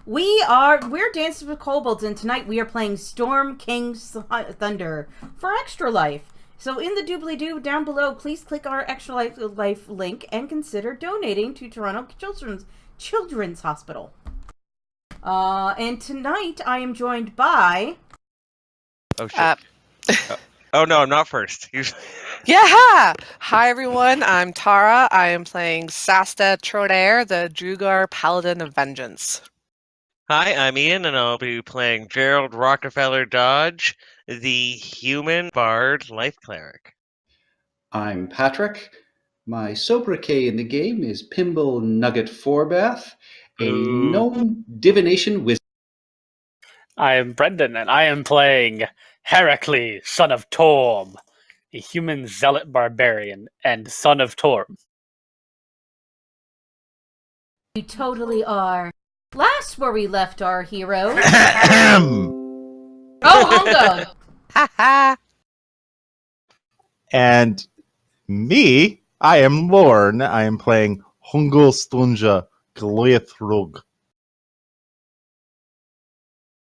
We're Dancing with Kobolds, and tonight we are playing Storm King's Thunder for Extra Life. So in the doobly-doo down below, please click our Extra Life link and consider donating to Toronto Children's Hospital. And tonight I am joined by... Oh, shit. Oh, no, I'm not first. Yeah! Hi, everyone. I'm Tara. I am playing Sasta Trodair, the Drugar Paladin of Vengeance. Hi, I'm Ian, and I'll be playing Gerald Rockefeller Dodge, the human bard life cleric. I'm Patrick. My sobriquet in the game is Pimble Nugget Forbath, a gnome divination wizard. I am Brendan, and I am playing Heracles, son of Torm, a human zealot barbarian and son of Torm. You totally are. Last where we left our heroes... Hongo! Haha! And me, I am Lorne. I am playing Hungul Stunja Gloithrug.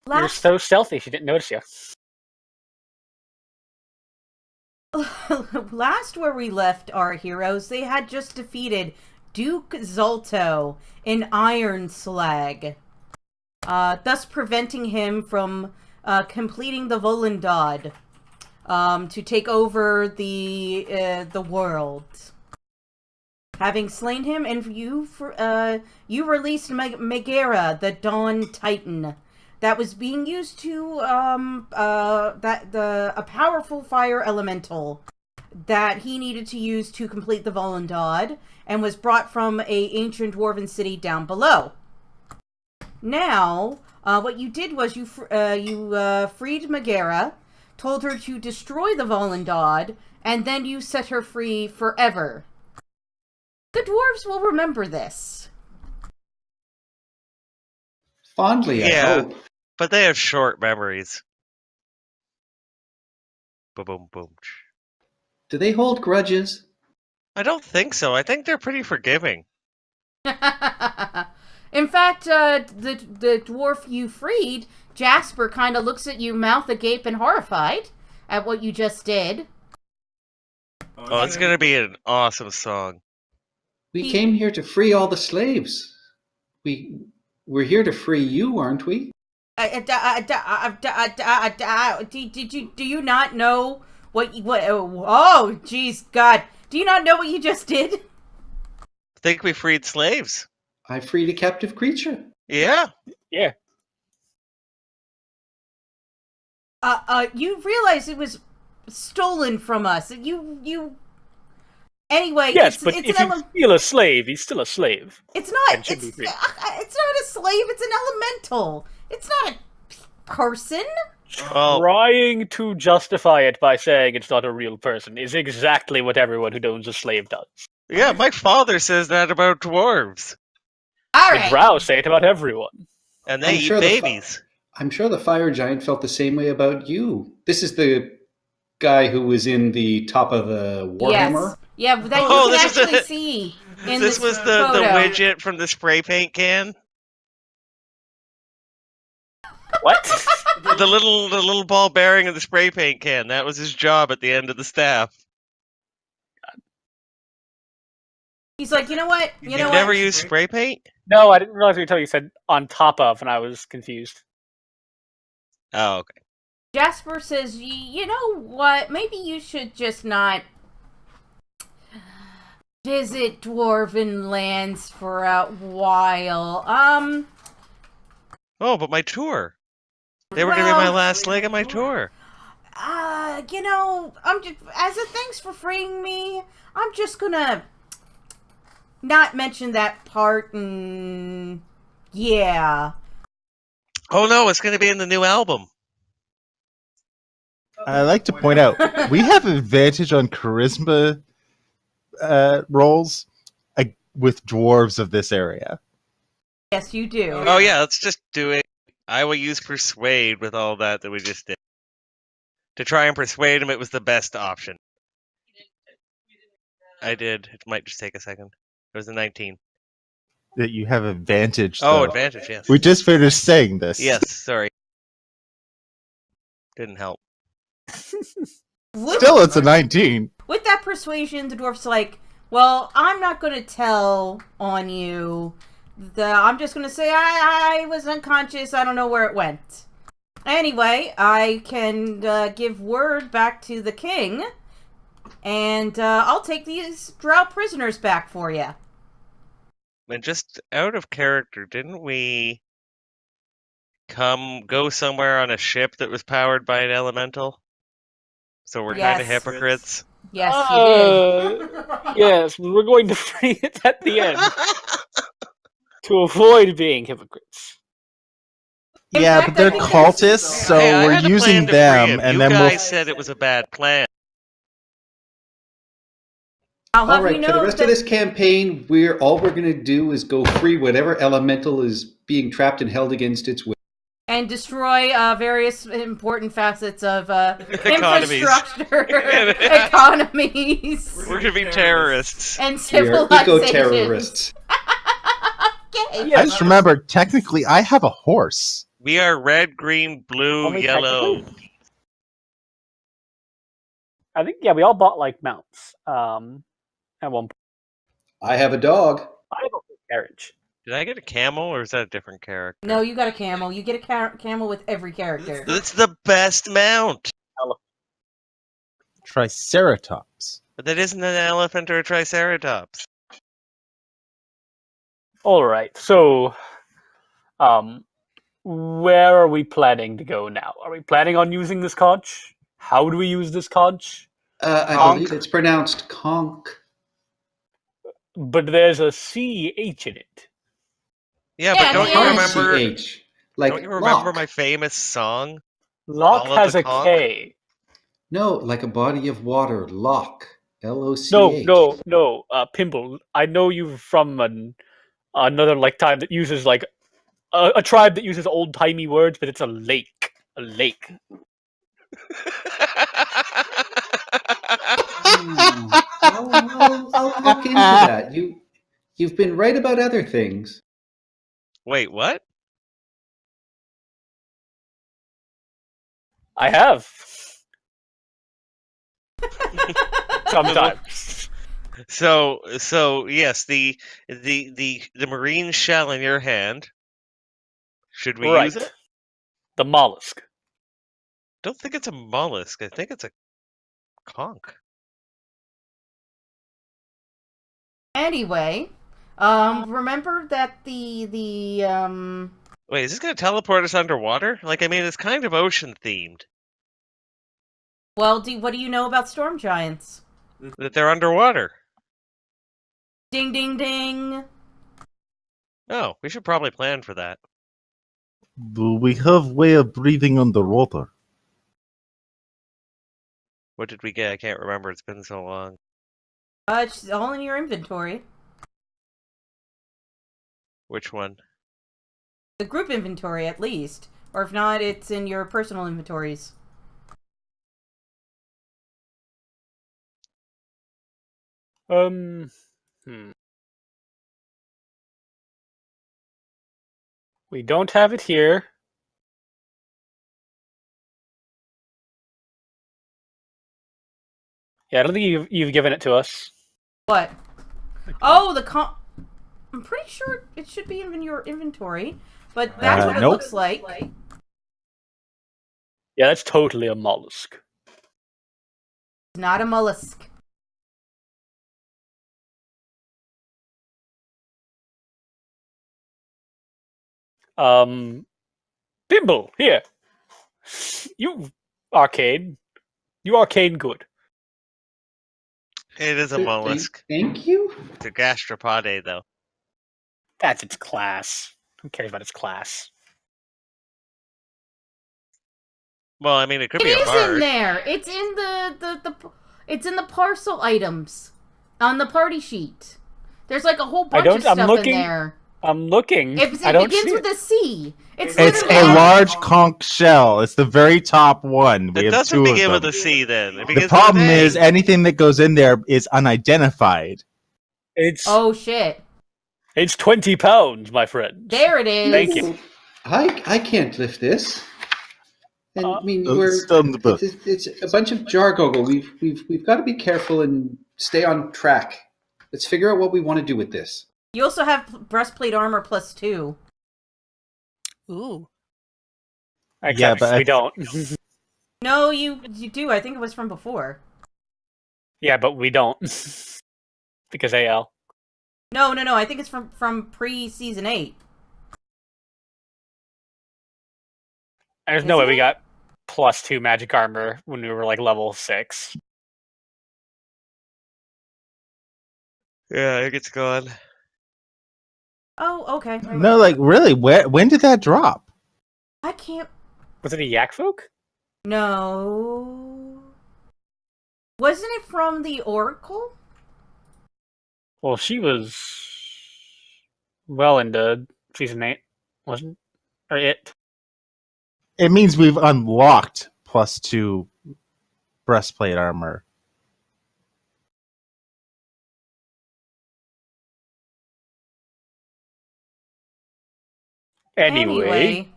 You're so stealthy, she didn't notice you. Last where we left our heroes, they had just defeated Duke Zolto in Iron Slag, thus preventing him from completing the Volundad to take over the world. Having slain him, and you released Megara, the Dawn Titan, that was being used to a powerful fire elemental that he needed to use to complete the Volundad, and was brought from a ancient dwarven city down below. Now, what you did was you freed Megara, told her to destroy the Volundad, and then you set her free forever. The dwarves will remember this. Fondly, I hope. But they have short memories. Boom, boom, boom. Do they hold grudges? I don't think so. I think they're pretty forgiving. In fact, the dwarf you freed, Jasper, kind of looks at you, mouth agape and horrified at what you just did. Oh, it's going to be an awesome song. We came here to free all the slaves. We're here to free you, aren't we? Do you not know what? Oh, jeez, God! Do you not know what you just did? I think we freed slaves. I freed a captive creature. Yeah. Yeah. You realize it was stolen from us. You. Anyway, yes, but if you steal a slave, he's still a slave. It's not. It's not a slave. It's an elemental. It's not a person. Trying to justify it by saying it's not a real person is exactly what everyone who owns a slave does. Yeah, my father says that about dwarves. All right. The drow say it about everyone. And they eat babies. I'm sure the fire giant felt the same way about you. This is the guy who was in the top of the Warhammer. Yes. Yeah, that you can actually see in this was the widget from the spray paint can. What? the little ball bearing of the spray paint can. That was his job at the end of the staff. He's like, you know what? You know what? Never used spray paint? No, I didn't realize until you said on top of, and I was confused. Oh, okay. Jasper says, you know what? Maybe you should just not visit dwarven lands for a while. Oh, but my tour. They were going to be my last leg of my tour. You know, I'm just, as a thanks for freeing me, I'm just gonna not mention that part, and yeah. Oh no, it's going to be in the new album. I like to point out, we have advantage on charisma rolls with dwarves of this area. Yes, you do. Oh yeah, let's just do it. I will use persuade with all that we just did. To try and persuade him it was the best option. I did. It might just take a second. It was a 19. that you have advantage. Oh, though. advantage, yes. We just finished saying this. Yes, sorry. Didn't help. Still, it's a 19. With that persuasion, the dwarf's like, well, I'm not going to tell on you. I'm just going to say I was unconscious. I don't know where it went. Anyway, I can give word back to the king, and I'll take these drow prisoners back for you. And just out of character, didn't we go somewhere on a ship that was powered by an elemental? So we're kind of Yes. hypocrites. Yes, you did. Yes, we're going to free it at the end to avoid being hypocrites. In Yeah, fact, but they're I think that's- cultists, so Hey, I we're had a using plan to free them, him. and you then guys we'll. said it was a bad plan. I'll have All right, you know for the rest that of this campaign, all we're going to do is go free whatever elemental is being trapped and held against its will. and destroy various important facets of Economies. infrastructure, economies, We're gonna be terrorists. and We are civilizations. eco-terrorists. Okay. I just remember, technically, I have a horse. We are red, green, blue, Only yellow. technically? I think we all bought like mounts. At one point, I have a dog. I have a full carriage. Did I get a camel, or is that a different character? No, you got a camel. You get a camel with every character. That's the best mount. Triceratops. But that isn't an elephant or a triceratops. All right, so, where are we planning to go now? Are we planning on using this conch? How do we use this conch? I Conch. believe it's pronounced conch. But there's a CH in it. Yeah, Yeah, but don't the you end. remember? CH. Like Don't you remember lock. my famous song? Lock All of has the a conch? K. No, like a body of water. Lock. L-O-C-H. No, Pimble. I know you from another like time that uses like a tribe that uses old timey words, but it's a lake. A lake. I'll look into that. You've been right about other things. Wait, what? I have. Sometimes. So yes, the marine shell in your hand. Should we Right. use it? The mollusk. Don't think it's a mollusk. I think it's a conch. Anyway, remember that the Wait, is this gonna teleport us underwater? Like, I mean, it's kind of ocean themed. well, what do you know about storm giants? That they're underwater. Ding, ding, ding. Oh, we should probably plan for that. Do we have way of breathing underwater? What did we get? I can't remember. It's been so long. It's all in your inventory. Which one? The group inventory, at least. Or if not, it's in your personal inventories. We don't have it here. Yeah, I don't think you've given it to us. What? Oh, I'm pretty sure it should be in your inventory, but that's what it nope. looks like. Yeah, that's totally a mollusk. It's not a mollusk. Bimble, here. You arcane good. It is a mollusk. Thank you. It's a gastropode, though. That's its class. Who cares about its class? Well, I mean, it could It be a is in bard. there. It's in it's in the parcel items on the party sheet. There's like a whole bunch of stuff in there. I'm looking. It I don't begins see with it. a C. It's It's literally a large conch shell. It's the very top one. We It have doesn't two begin of with them. a C, then. It The begins problem with an A. is anything that goes in there is unidentified. It's Oh shit. It's 20 pounds, my friend. There it is. Thank you. I can't lift this. And I mean, still in the book. it's a bunch of Jargogle. We've got to be careful and stay on track. Let's figure out what we want to do with this. You also have breastplate armor +2. Ooh. Except but we don't. No, you do. I think it was from before. Yeah, but we don't. Because AL. No. I think it's from pre-season 8. There's Is no way it? we got +2 magic armor when we were like level 6. Yeah, I think it's gone. Oh, okay. No, like really, when did that drop? I can't. Was it a yak folk? No. Wasn't it from the Oracle? Well, she was well into season 8, wasn't? Or it? It means we've unlocked +2 breastplate armor. Anyway.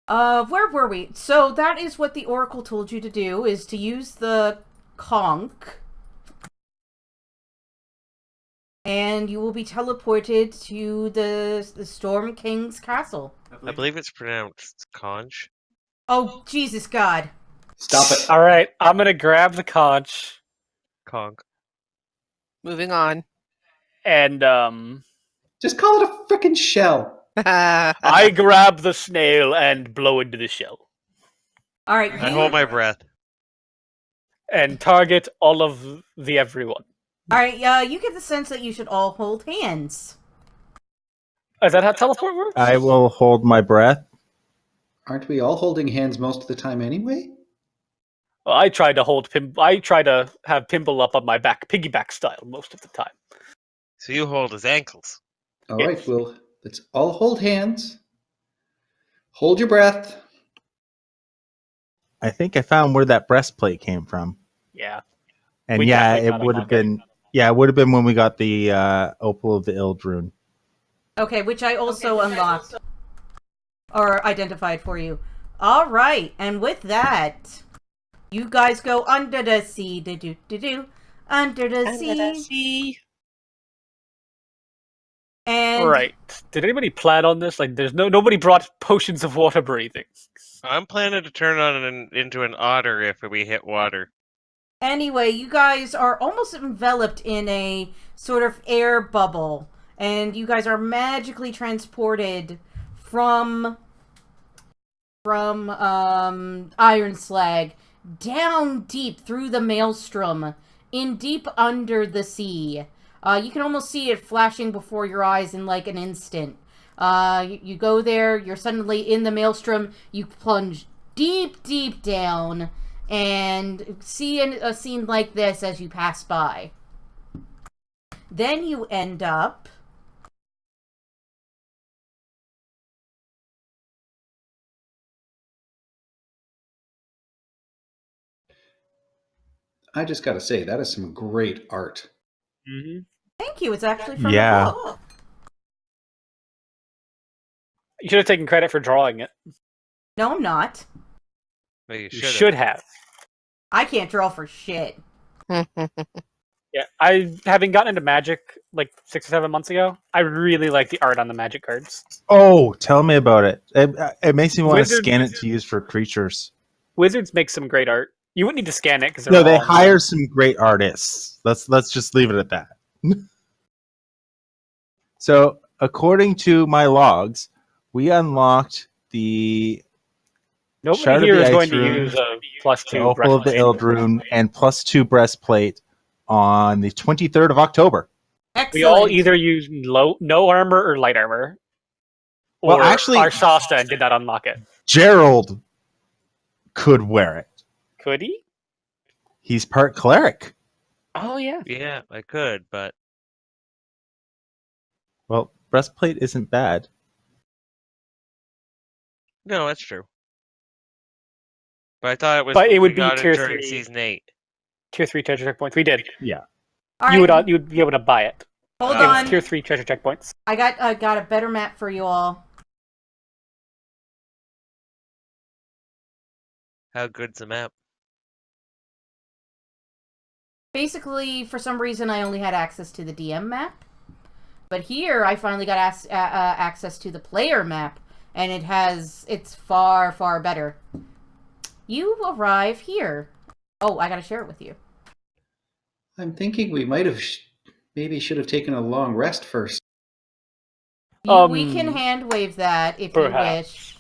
Where were we? So that is what the Oracle told you to do, is to use the conch. And you will be teleported to the Storm King's castle. I believe it's pronounced conch. Oh, Jesus God. Stop it. All right, I'm gonna grab the conch Conch. Moving on. and Just call it a frickin' shell. I grab the snail and blow into the shell All right. I hold my breath. and target all of the everyone. All right. You get the sense that you should all hold hands. Is that how teleport works? I will hold my breath. Aren't we all holding hands most of the time anyway? Well, I try to have Pimple up on my back, piggyback style, most of the time. So you hold his ankles. All Yes. right, well, let's all hold hands. Hold your breath. I think I found where that breastplate came from. Yeah. And We yeah, definitely it gotta would have unlock it. been it would have been when we got the Opal of the Ildrune. Okay, which I also unlocked. Or identified for you. All right. And with that, you guys go under the sea. Do-do-do-do. Under the sea. And Right. Did anybody plan on this? Like, there's nobody brought potions of water breathing. I'm planning to turn into an otter if we hit water. anyway, you guys are almost enveloped in a sort of air bubble. And you guys are magically transported from Iron Slag down deep through the maelstrom, in deep under the sea. You can almost see it flashing before your eyes in like an instant. You go there, you're suddenly in the maelstrom, you plunge deep, deep down, and see a scene like this as you pass by. Then you end up... I just got to say, that is some great art. Mm-hmm. Thank you, it's actually from Yeah. the book. You should have taken credit for drawing it. No, I'm not. Well, you You should've. should have. I can't draw for shit. Yeah, having gotten into Magic like 6 or 7 months ago, I really like the art on the Magic cards. Oh, tell me about it. It makes me want to Wizard- scan it to use for creatures. Wizards make some great art. You wouldn't need to scan it because No, they hire some great artists. Let's just leave it at that. So, according to my logs, we unlocked the Nobody Shard of here the is Ice going to Rune, use a +2 Opal of the breastplate. Ildrune and +2 breastplate on the 23rd of October. Excellent. We all either use no armor or light armor. Well, Or actually- our Shasta did not unlock it. Gerald could wear it. Could he? He's part cleric. Oh yeah. Yeah, I could, but Well, breastplate isn't bad. no, that's true. But I thought it was. But it would we be got tier during 3. season 8. Tier 3 treasure checkpoints. We did. Yeah. All You right. would be able to buy it. Hold Uh, on. Tier 3 treasure checkpoints. I got a better map for you all. How good's the map? Basically, for some reason, I only had access to the DM map. But here, I finally got access to the player map. And it's far, far better. You arrive here. Oh, I gotta share it with you. I'm thinking we might have maybe should have taken a long rest first. We can hand wave that if Perhaps. you wish.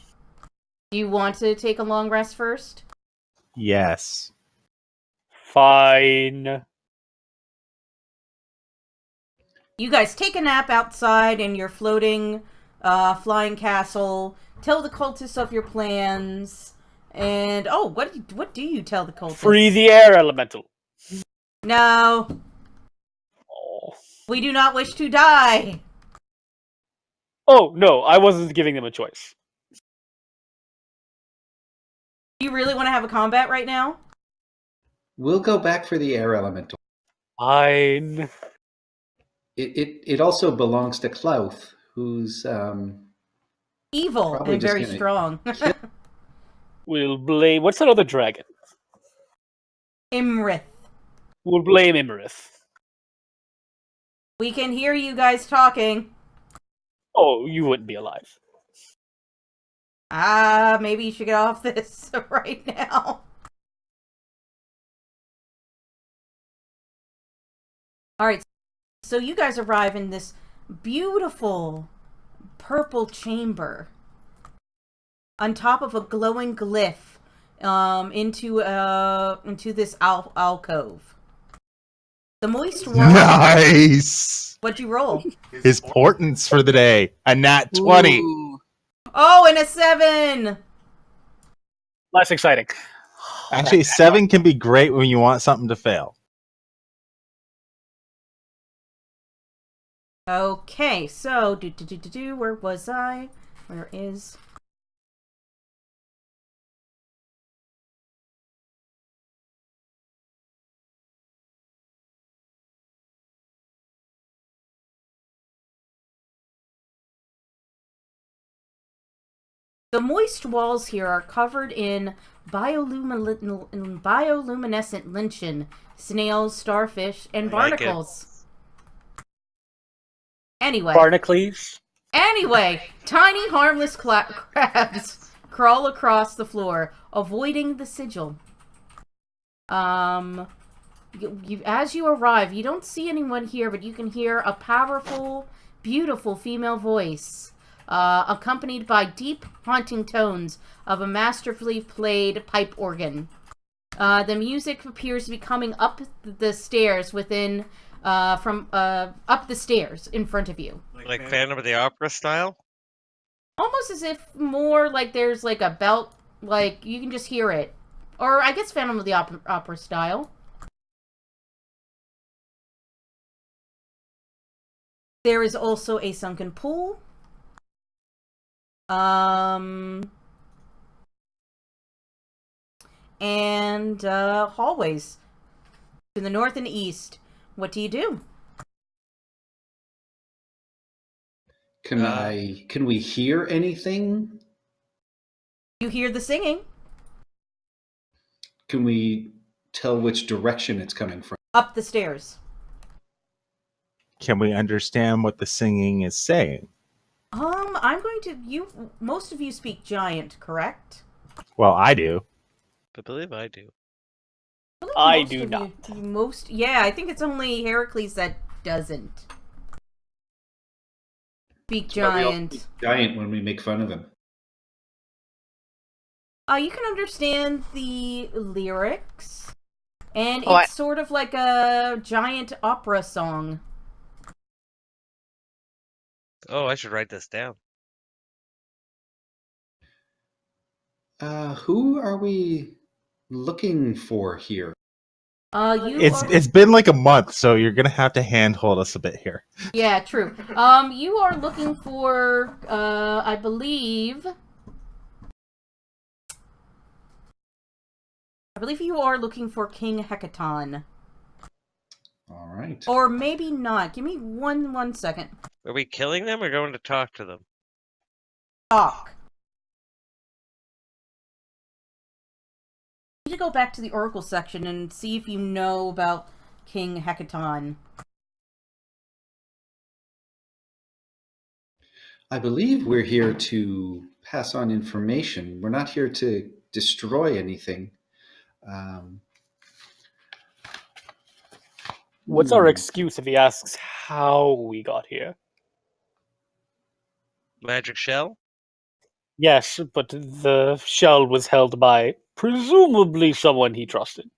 Do you want to take a long rest first? Yes. Fine. You guys take a nap outside in your floating, flying castle. Tell the cultists of your plans. And, oh, what do you tell the cultists? Free the air elemental. No, Oh. we do not wish to die. Oh, no, I wasn't giving them a choice. Do you really want to have a combat right now? We'll go back for the air elemental. Fine. It also belongs to Klauth, who's Evil Probably and just very gonna strong. We'll blame... What's that other dragon? Imrith. We'll blame Imarith. We can hear you guys talking. Oh, you wouldn't be alive. Maybe you should get off this right now. Alright, so you guys arrive in this beautiful purple chamber on top of a glowing glyph into this alcove. The moist water. Nice. What'd you roll? His portents for the day. A nat 20. Ooh. Oh, and a 7! Less exciting. Actually, 7 can be great when you want something to fail. Okay, so where was I? Where is? The moist walls here are covered in bioluminescent lichen, snails, starfish, and I like it. barnacles. Anyway, Barnacles. Tiny harmless crabs crawl across the floor, avoiding the sigil. As you arrive, you don't see anyone here, but you can hear a powerful, beautiful female voice, accompanied by deep, haunting tones of a masterfully played pipe organ. The music appears to be coming up the stairs up the stairs in front of you. Like Phantom of the Opera style? Almost as if more like there's like a belt, like you can just hear it. Or I guess Phantom of the Opera style. There is also a sunken pool. And hallways to the north and east. What do you do? Can we hear anything? You hear the singing. Can we tell which direction it's coming from? Up the stairs. Can we understand what the singing is saying? I'm going to... most of you speak Giant, correct? Well, I do. I believe I do. I Most do of not. Yeah, I think it's only Heracles that doesn't speak Well, we all Giant. speak Giant when we make fun of him. You can understand the lyrics, and Oh, it's sort of like a giant opera song. Oh, I should write this down. Who are we looking for here? It's been like a month, so you're gonna have to handhold us a bit here. Yeah, true. You are looking for, I believe you are looking for King Hecaton. All right. Or maybe not. Give me one second. Are we killing them or going to talk to them? Talk. I need to go back to the Oracle section and see if you know about King Hecaton. I believe we're here to pass on information. We're not here to destroy anything. Um, What's our hmm. excuse if he asks how we got here? Magic shell? Yes, but the shell was held by presumably someone he trusted,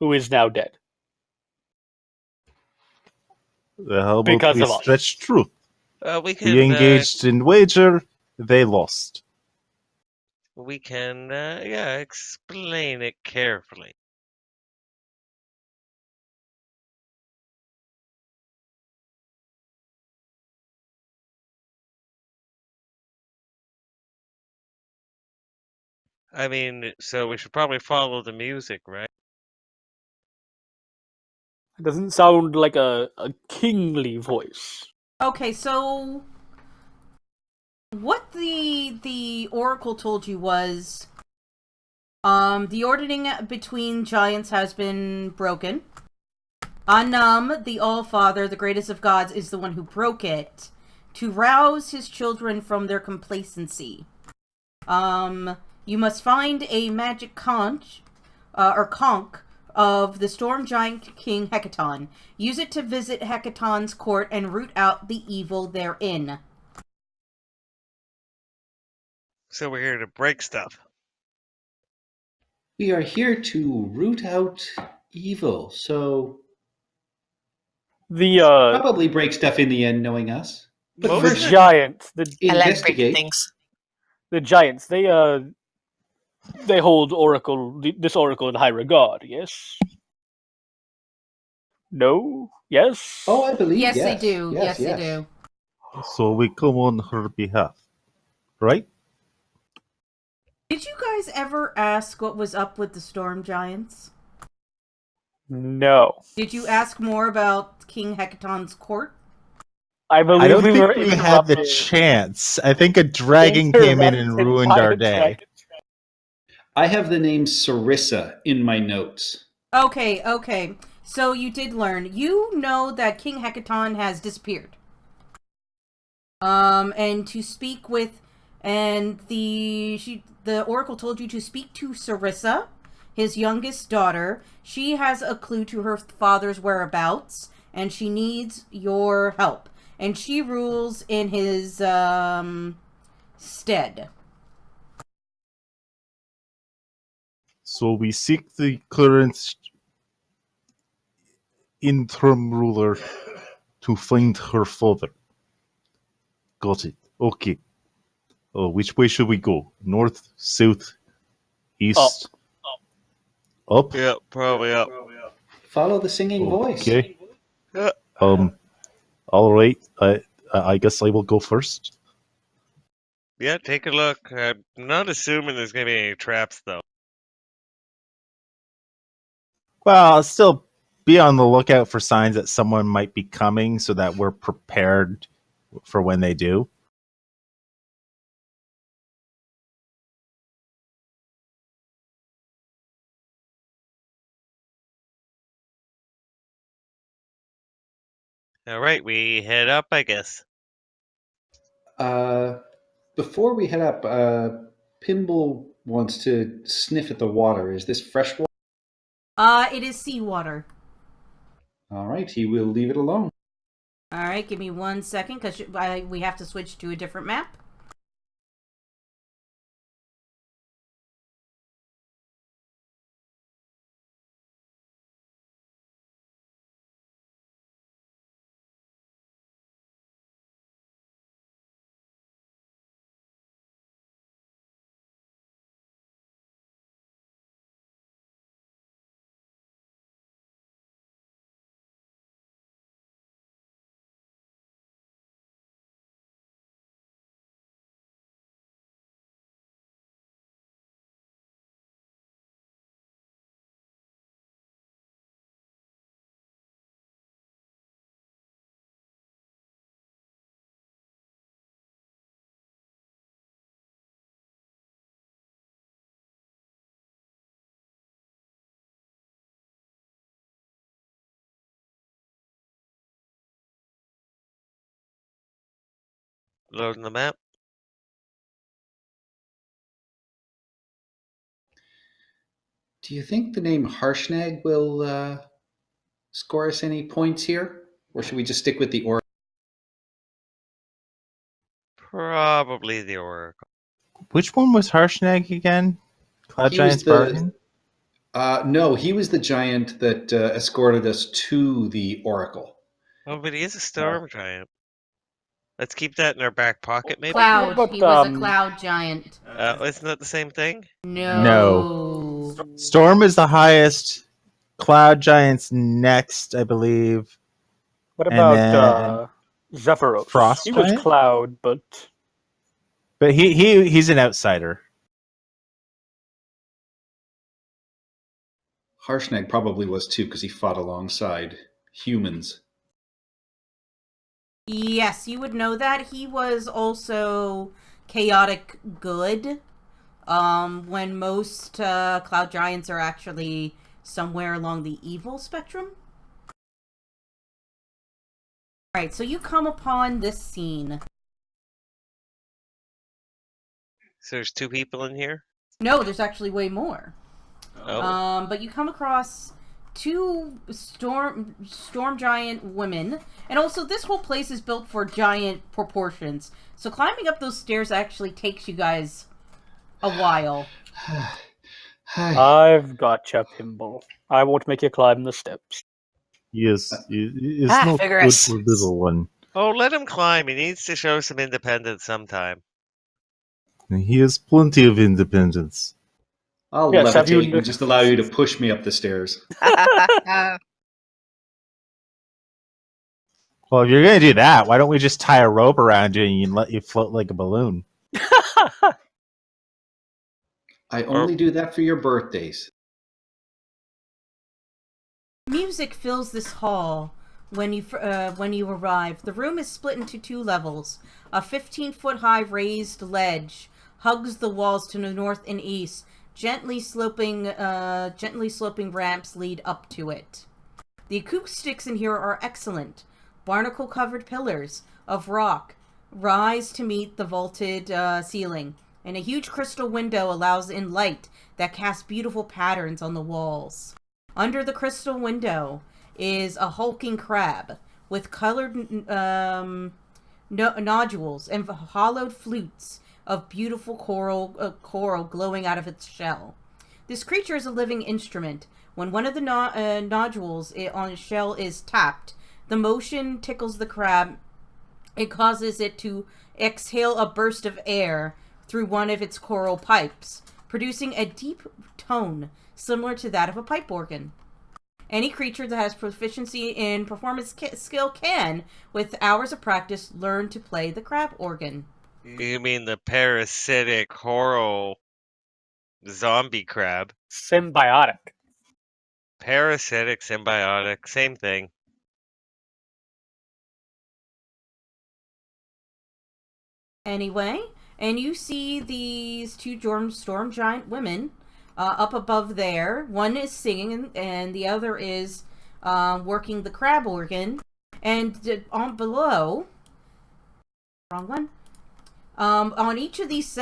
who is now dead. How about Because we of us. stretch truth? We can. We engaged in wager, they lost. We can. Yeah, explain it carefully. I mean, so we should probably follow the music, right? It doesn't sound like a kingly voice. Okay, so what the Oracle told you was the ordering between giants has been broken. Anam, the All-Father, the greatest of gods, is the one who broke it to rouse his children from their complacency. You must find a magic conch, or conch, of the storm giant King Hecaton. Use it to visit Hecaton's court and root out the evil therein. So we're here to break stuff. We are here to root out evil, so The probably break stuff in the end, knowing us. But Most the of first, it- giants, I like breaking investigate. things. the giants, they hold this oracle in high regard. Yes. No. Yes. Oh, I believe Yes, yes. they do. Yes, yes. they do. So we come on her behalf, right? Did you guys ever ask what was up with the storm giants? No. Did you ask more about King Hecaton's court? I believe I don't we were think we had the interrupted. chance. I think a dragon came in and Interrupted ruined by our a day. dragon. I have the name Sarissa in my notes. Okay. So you did learn. You know that King Hecaton has disappeared. And to speak with, and the Oracle told you to speak to Sarissa, his youngest daughter. She has a clue to her father's whereabouts, and she needs your help. And she rules in his, stead. So we seek the current interim ruler to find her father. Got it. Okay. Which way should we go? North, south, east? Up? Yeah, probably up. Follow the singing voice. Okay. Yeah. All right. I guess I will go first. Yeah, take a look. I'm not assuming there's gonna be any traps, though. Well, still be on the lookout for signs that someone might be coming so that we're prepared for when they do. All right, we head up, I guess. Before we head up, Pimble wants to sniff at the water. Is this fresh water? It is seawater. All right, he will leave it alone. Alright, give me 1 second, because we have to switch to a different map. Loading the map. Do you think the name Harshnag will score us any points here? Or should we just stick with the Oracle? Probably the Oracle. Which one was Harshnag again? Cloud He was Giant's the- Bargain? No, he was the giant that escorted us to the Oracle. Oh, but he is a storm giant. Let's keep that in our back pocket, maybe. Cloud. But, He was a cloud giant. Isn't that the same thing? No. Storm is the highest. Cloud Giant's next, I believe. What And about Zephyros? Frost He was Giant? Cloud, but But he's an outsider. Harshnag probably was too because he fought alongside humans. Yes, you would know that. He was also chaotic good. When most cloud giants are actually somewhere along the evil spectrum. Alright, so you come upon this scene. So there's 2 people in here? No, there's actually way more. Oh. But you come across 2 storm giant women, and also this whole place is built for giant proportions. So climbing up those stairs actually takes you guys a while. Hi. I've gotcha, Pimble. I won't make you climb the steps. Yes, it's Ah, not vigorous. good for little one. Oh, let him climb. He needs to show some independence sometime. He has plenty of independence. I'll Yes, have levitate you- and just allow you to push me up the stairs. Well, if you're going to do that, why don't we just tie a rope around you and let you float like a balloon? I only do that for your birthdays. Music fills this hall when you arrive. The room is split into 2 levels. A 15-foot high raised ledge hugs the walls to the north and east. Gently sloping ramps lead up to it. The acoustics in here are excellent. Barnacle-covered pillars of rock rise to meet the vaulted ceiling, and a huge crystal window allows in light that casts beautiful patterns on the walls. Under the crystal window is a hulking crab with colored nodules and hollowed flutes of beautiful coral glowing out of its shell. This creature is a living instrument. When one of the nodules on its shell is tapped, the motion tickles the crab. It causes it to exhale a burst of air through one of its coral pipes, producing a deep tone similar to that of a pipe organ. Any creature that has proficiency in performance skill can, with hours of practice, learn to play the crab organ. You mean the parasitic coral zombie crab? Symbiotic. Parasitic, symbiotic, same thing. Anyway, and you see these 2 storm giant women up above there. One is singing, and the other is working the crab organ. And on below, wrong one. On each of these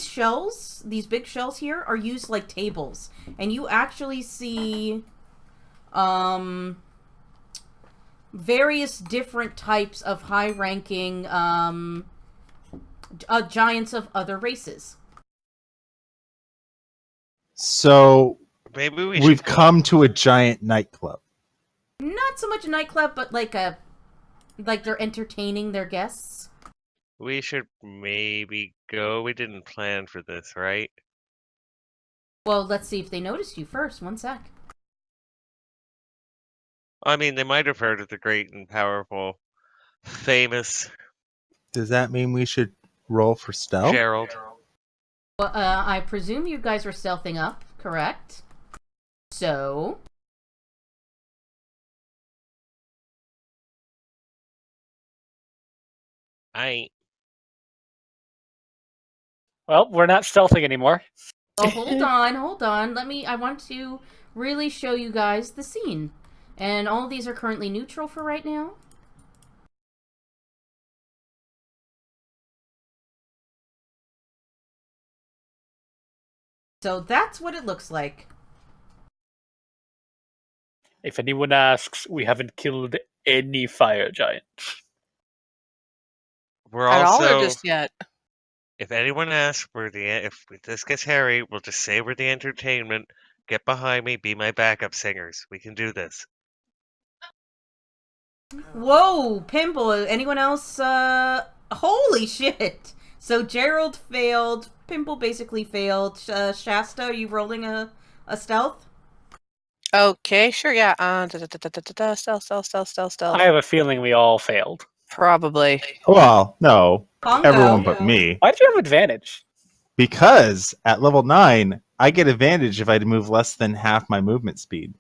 shells, these big shells here, are used like tables, and you actually see various different types of high-ranking giants of other races. So Maybe we we've should come to a giant nightclub. Not so much a nightclub, but like they're entertaining their guests. We should maybe go. We didn't plan for this, right? Well, let's see if they noticed you first. One sec. I mean, they might have heard of the great and powerful, famous Does that mean we should roll for stealth? Gerald. Well, I presume you guys were stealthing up, correct? So, I ain't. Well, we're not stealthing anymore. oh, hold on. I want to really show you guys the scene. And all of these are currently neutral for right now. So that's what it looks like. If anyone asks, we haven't killed any fire giants. We're At all or also, just yet? if anyone asks, if this gets hairy, we'll just say we're the entertainment. Get behind me, be my backup singers. We can do this. Whoa, Pimple, anyone else? Holy shit. So Gerald failed, Pimple basically failed. Shasta, are you rolling a stealth? Okay, sure, yeah. Stealth. I have a feeling we all failed. Probably. Well, no, Pongo. everyone but me. Why do you have advantage? Because at level 9, I get advantage if I move less than half my movement speed.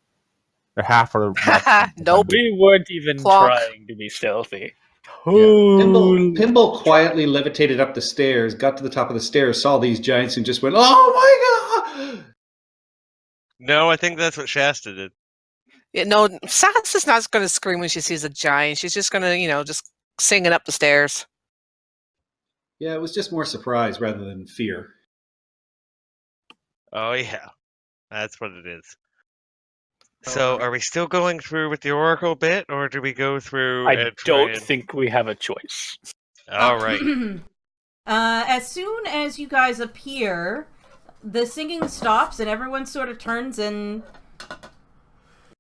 Or half or less. Nope. We weren't even Clock. trying to be stealthy. Pimble quietly levitated up the stairs, got to the top of the stairs, saw these giants, and just went, "Oh my god!" No, I think that's what Shasta did. Yeah, no, Sass not going to scream when she sees a giant. She's just going to, just singing up the stairs. Yeah, it was just more surprise rather than fear. Oh, yeah. That's what it is. So, are we still going through with the Oracle bit, or do we go through I and try don't and... think we have a choice. All right. As soon as you guys appear, the singing stops and everyone sort of turns and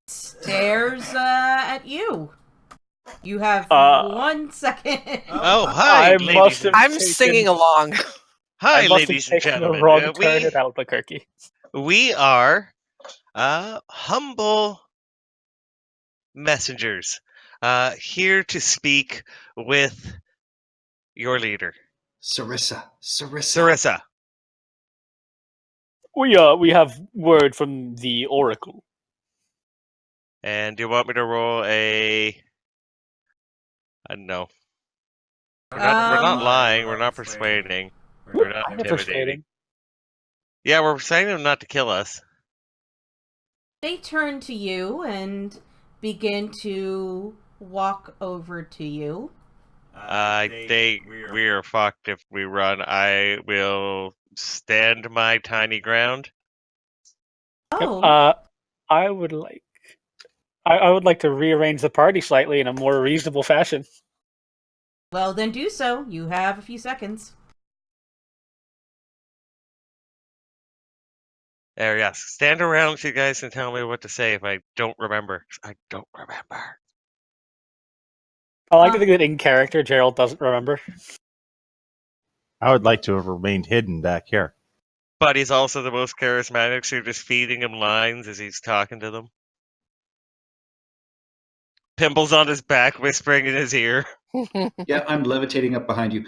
stares at you. You have 1 second. Oh, hi, I ladies must and... have I'm taken- singing along. Hi, I must ladies have and taken gentlemen. the wrong turn we, at Albuquerque. we are humble messengers here to speak with your leader, Sarissa. Sarissa. We have word from the Oracle. And do you want me to roll a... no. We're not lying. We're not persuading. We're not I'm intimidating. persuading. Yeah, we're saying them not to kill us. They turn to you and begin to walk over to you. We are fucked if we run. I will stand my tiny ground. Oh, I would like. I would like to rearrange the party slightly in a more reasonable fashion. well then do so. You have a few seconds. There, yes. Stand around, you guys, and tell me what to say if I don't remember. I don't remember. I like to think that in character, Gerald doesn't remember. I would like to have remained hidden back here. But he's also the most charismatic, so you're just feeding him lines as he's talking to them. Pimple's on his back, whispering in his ear. Yeah, I'm levitating up behind you.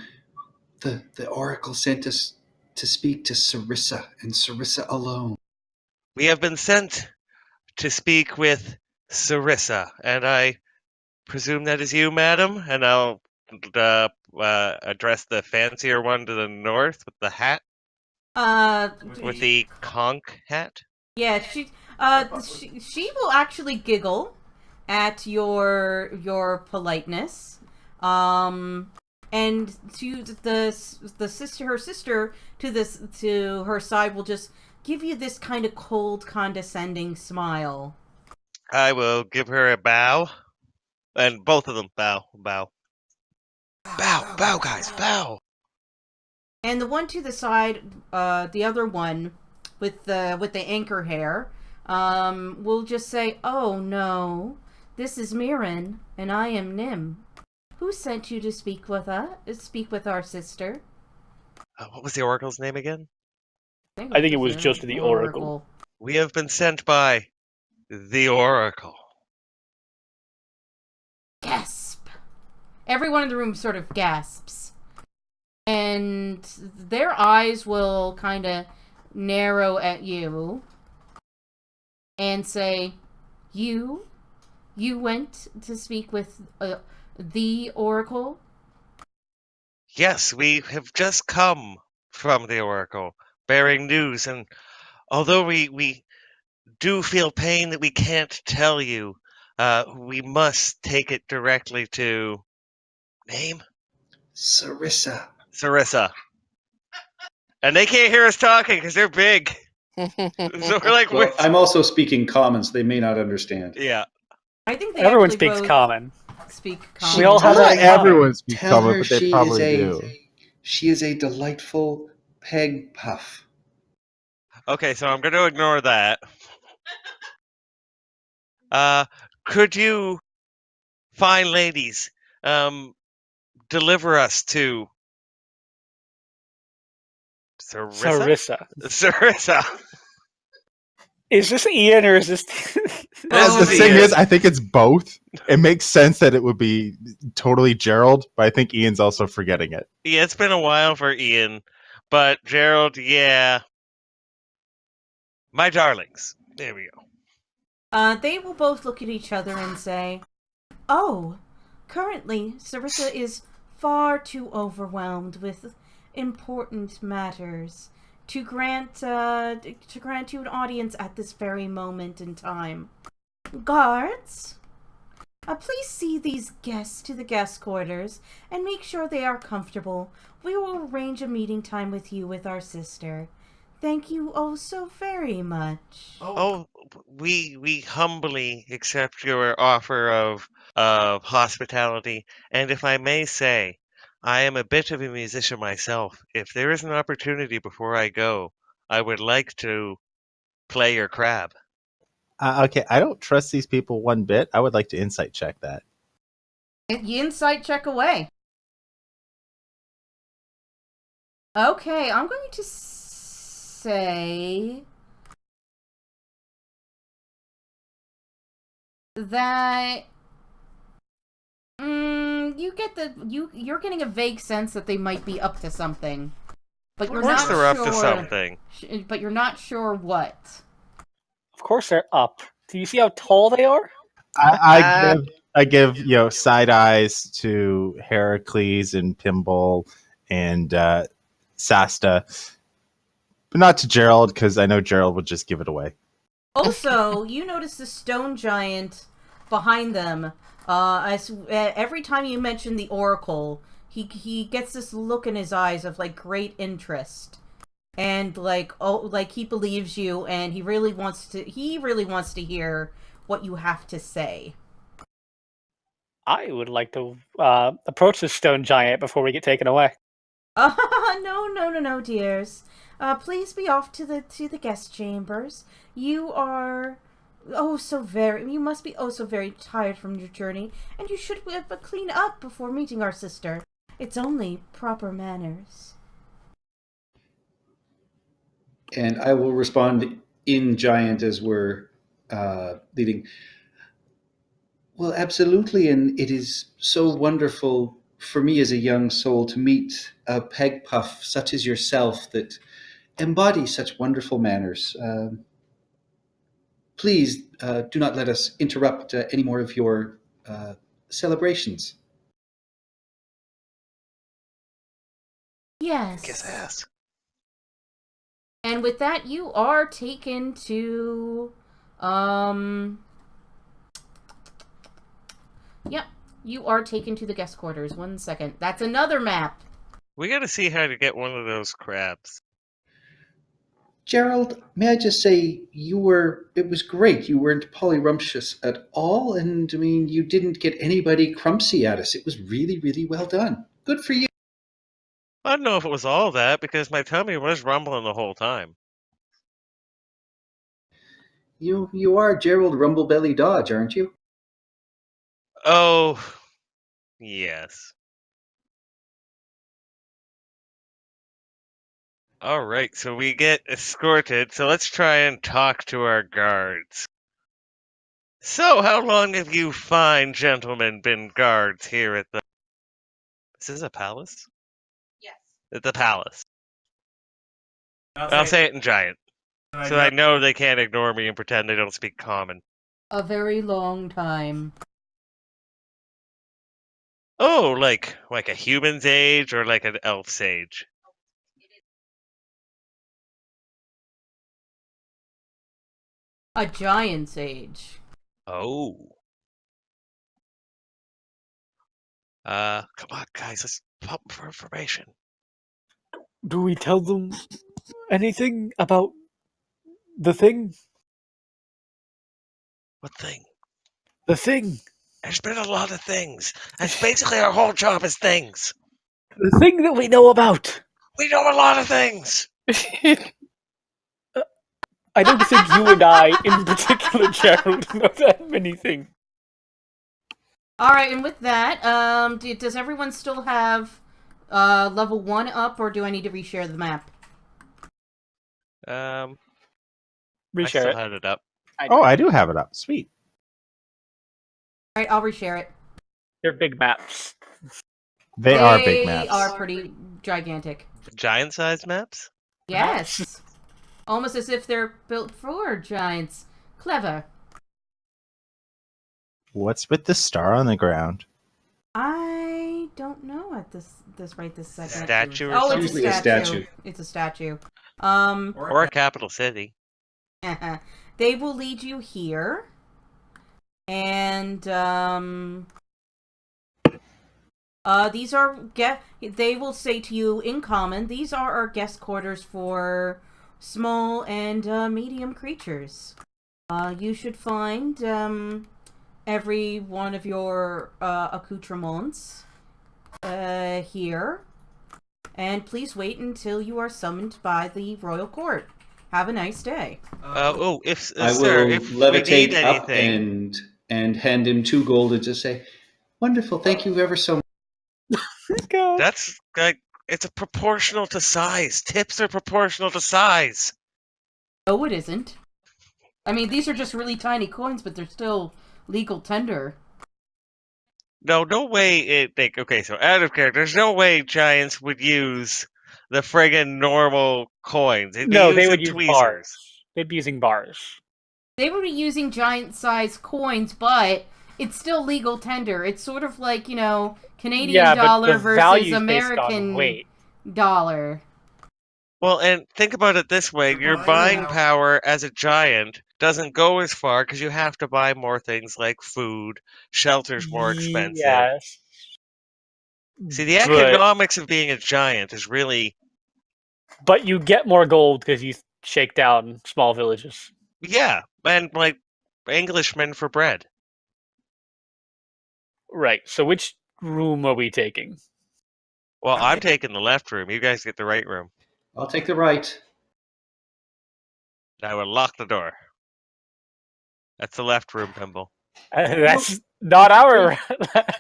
The Oracle sent us to speak to Sarissa, and Sarissa alone. We have been sent to speak with Sarissa, and I presume that is you, madam? And I'll address the fancier one to the north with the hat, with the conch hat. Yeah, she will actually giggle at your politeness. And to her sister to her side will just give you this kind of cold, condescending smile. I will give her a bow, and both of them bow, guys, bow. And the one to the side, the other one with the anchor hair, will just say, "Oh no, this is Mirren, and I am Nim. Who sent you to speak with our sister?" What was the oracle's name again? I think it was just the Oracle. We have been sent by the Oracle. Gasp! Everyone in the room sort of gasps. And their eyes will kind of narrow at you and say, You went to speak with the Oracle?" Yes, we have just come from the Oracle, bearing news, and although we do feel pain that we can't tell you, we must take it directly to... Name? Sarissa. Sarissa. And they can't hear us talking because they're big. So we're like, Well, I'm also speaking common, so they may not understand. yeah. I think they Everyone actually speaks both common. speak She- common. We all have Tell that her in common. Everyone speaks Tell common, her but they she probably is do. she is a delightful peg puff. Okay, so I'm going to ignore that. Could you, fine ladies, deliver us to Sarissa? Sarissa. Sarissa. Is this Ian or is this? This Oh, The is thing Ian. is, I think it's both. It makes sense that it would be totally Gerald, but I think Ian's also forgetting it. Yeah, it's been a while for Ian, but Gerald, yeah. My darlings. There we go. They will both look at each other and say, "Oh, currently, Sarissa is far too overwhelmed with important matters to grant you an audience at this very moment in time. Guards, please see these guests to the guest quarters and make sure they are comfortable. We will arrange a meeting time with you with our sister. Thank you oh so very much." Oh, we humbly accept your offer of hospitality, and if I may say, I am a bit of a musician myself. If there is an opportunity before I go, I would like to play your crab. Okay, I don't trust these people one bit. I would like to insight check that. You insight check away. Okay, I'm going to say that you're getting a vague sense that they might be up to something, but you're Of course not they're up sure. to something. But you're not sure what. Of course they're up. Do you see how tall they are? I give side eyes to Heracles and Pimble and Sasta, but not to Gerald because I know Gerald would just give it away. Also, you notice the stone giant behind them. Every time you mention the Oracle, he gets this look in his eyes of like great interest, and like he believes you, and he really wants to hear what you have to say. I would like to approach this stone giant before we get taken away. No, dears. Please be off to the guest chambers. You must be oh so very tired from your journey, and you should clean up before meeting our sister. It's only proper manners. And I will respond in giant as we're leading. Well, absolutely, and it is so wonderful for me as a young soul to meet a peg puff such as yourself that embody such wonderful manners. Please do not let us interrupt any more of your celebrations. Yes. Kiss ass. And with that, you are taken to, Yep, you are taken to the guest quarters. 1 second. That's another map. We got to see how to get one of those crabs. Gerald, may I just say it was great. You weren't polyrumptious at all, and I mean, you didn't get anybody crumpsy at us. It was really, really well done. Good for you. I don't know if it was all that because my tummy was rumbling the whole time. You are Gerald Rumblebelly Dodge, aren't you? Oh, yes. All right, so we get escorted. So let's try and talk to our guards. So, how long have you fine gentlemen been guards here at the... Is this a palace? Yes. At the palace. I'll say it in giant. So I know they can't ignore me and pretend they don't speak common. A very long time. Oh, like a human's age or like an elf's age? A giant's age. Oh. Come on, guys, let's pump for information. Do we tell them anything about The thing. What thing? The thing. There's been a lot of things. That's basically our whole job is things. The thing that we know about. We know a lot of things. I don't think you and I, in particular, Gerald, know that many things. All right, and with that, does everyone still have level 1 up, or do I need to reshare the map? I Reshare still it. had it up. Oh, I do have it up. Sweet. All right, I'll reshare it. They're big maps. They are big maps. They are pretty gigantic. Giant-sized maps? Yes. Almost as if they're built for giants. Clever. What's with the star on the ground? I don't know at this second. Statue or Oh, something? it's Usually a statue. It's a statue. Or a capital city. They will lead you here. And these are they will say to you in common, these are our guest quarters for small and medium creatures. You should find every one of your accoutrements here. And please wait until you are summoned by the royal court. Have a nice day. I will Sir, if we levitate need up anything, and hand him 2 gold and just say, "Wonderful, thank you ever so much." that's like it's proportional to size. Tips are proportional to size. No, it isn't. I mean, these are just really tiny coins, but they're still legal tender. No way. Okay, so out of character, there's no way giants would use the friggin' normal coins. No, they would use tweezers. bars. They'd be using bars. They would be using giant-sized coins, but it's still legal tender. It's sort of like, Canadian dollar but the versus value's based on American weight. dollar. Well, and think about it this way: your buying power as a giant doesn't go as far because you have to buy more things like food, shelter's more expensive. Yes. See, the economics of being a giant is really But you get more gold because you shake down small villages. yeah, and like Englishmen for bread. Right. So which room are we taking? Well, I'm taking the left room. You guys get the right room. I'll take the right. I will lock the door. That's the left room, Pimble. That's not our.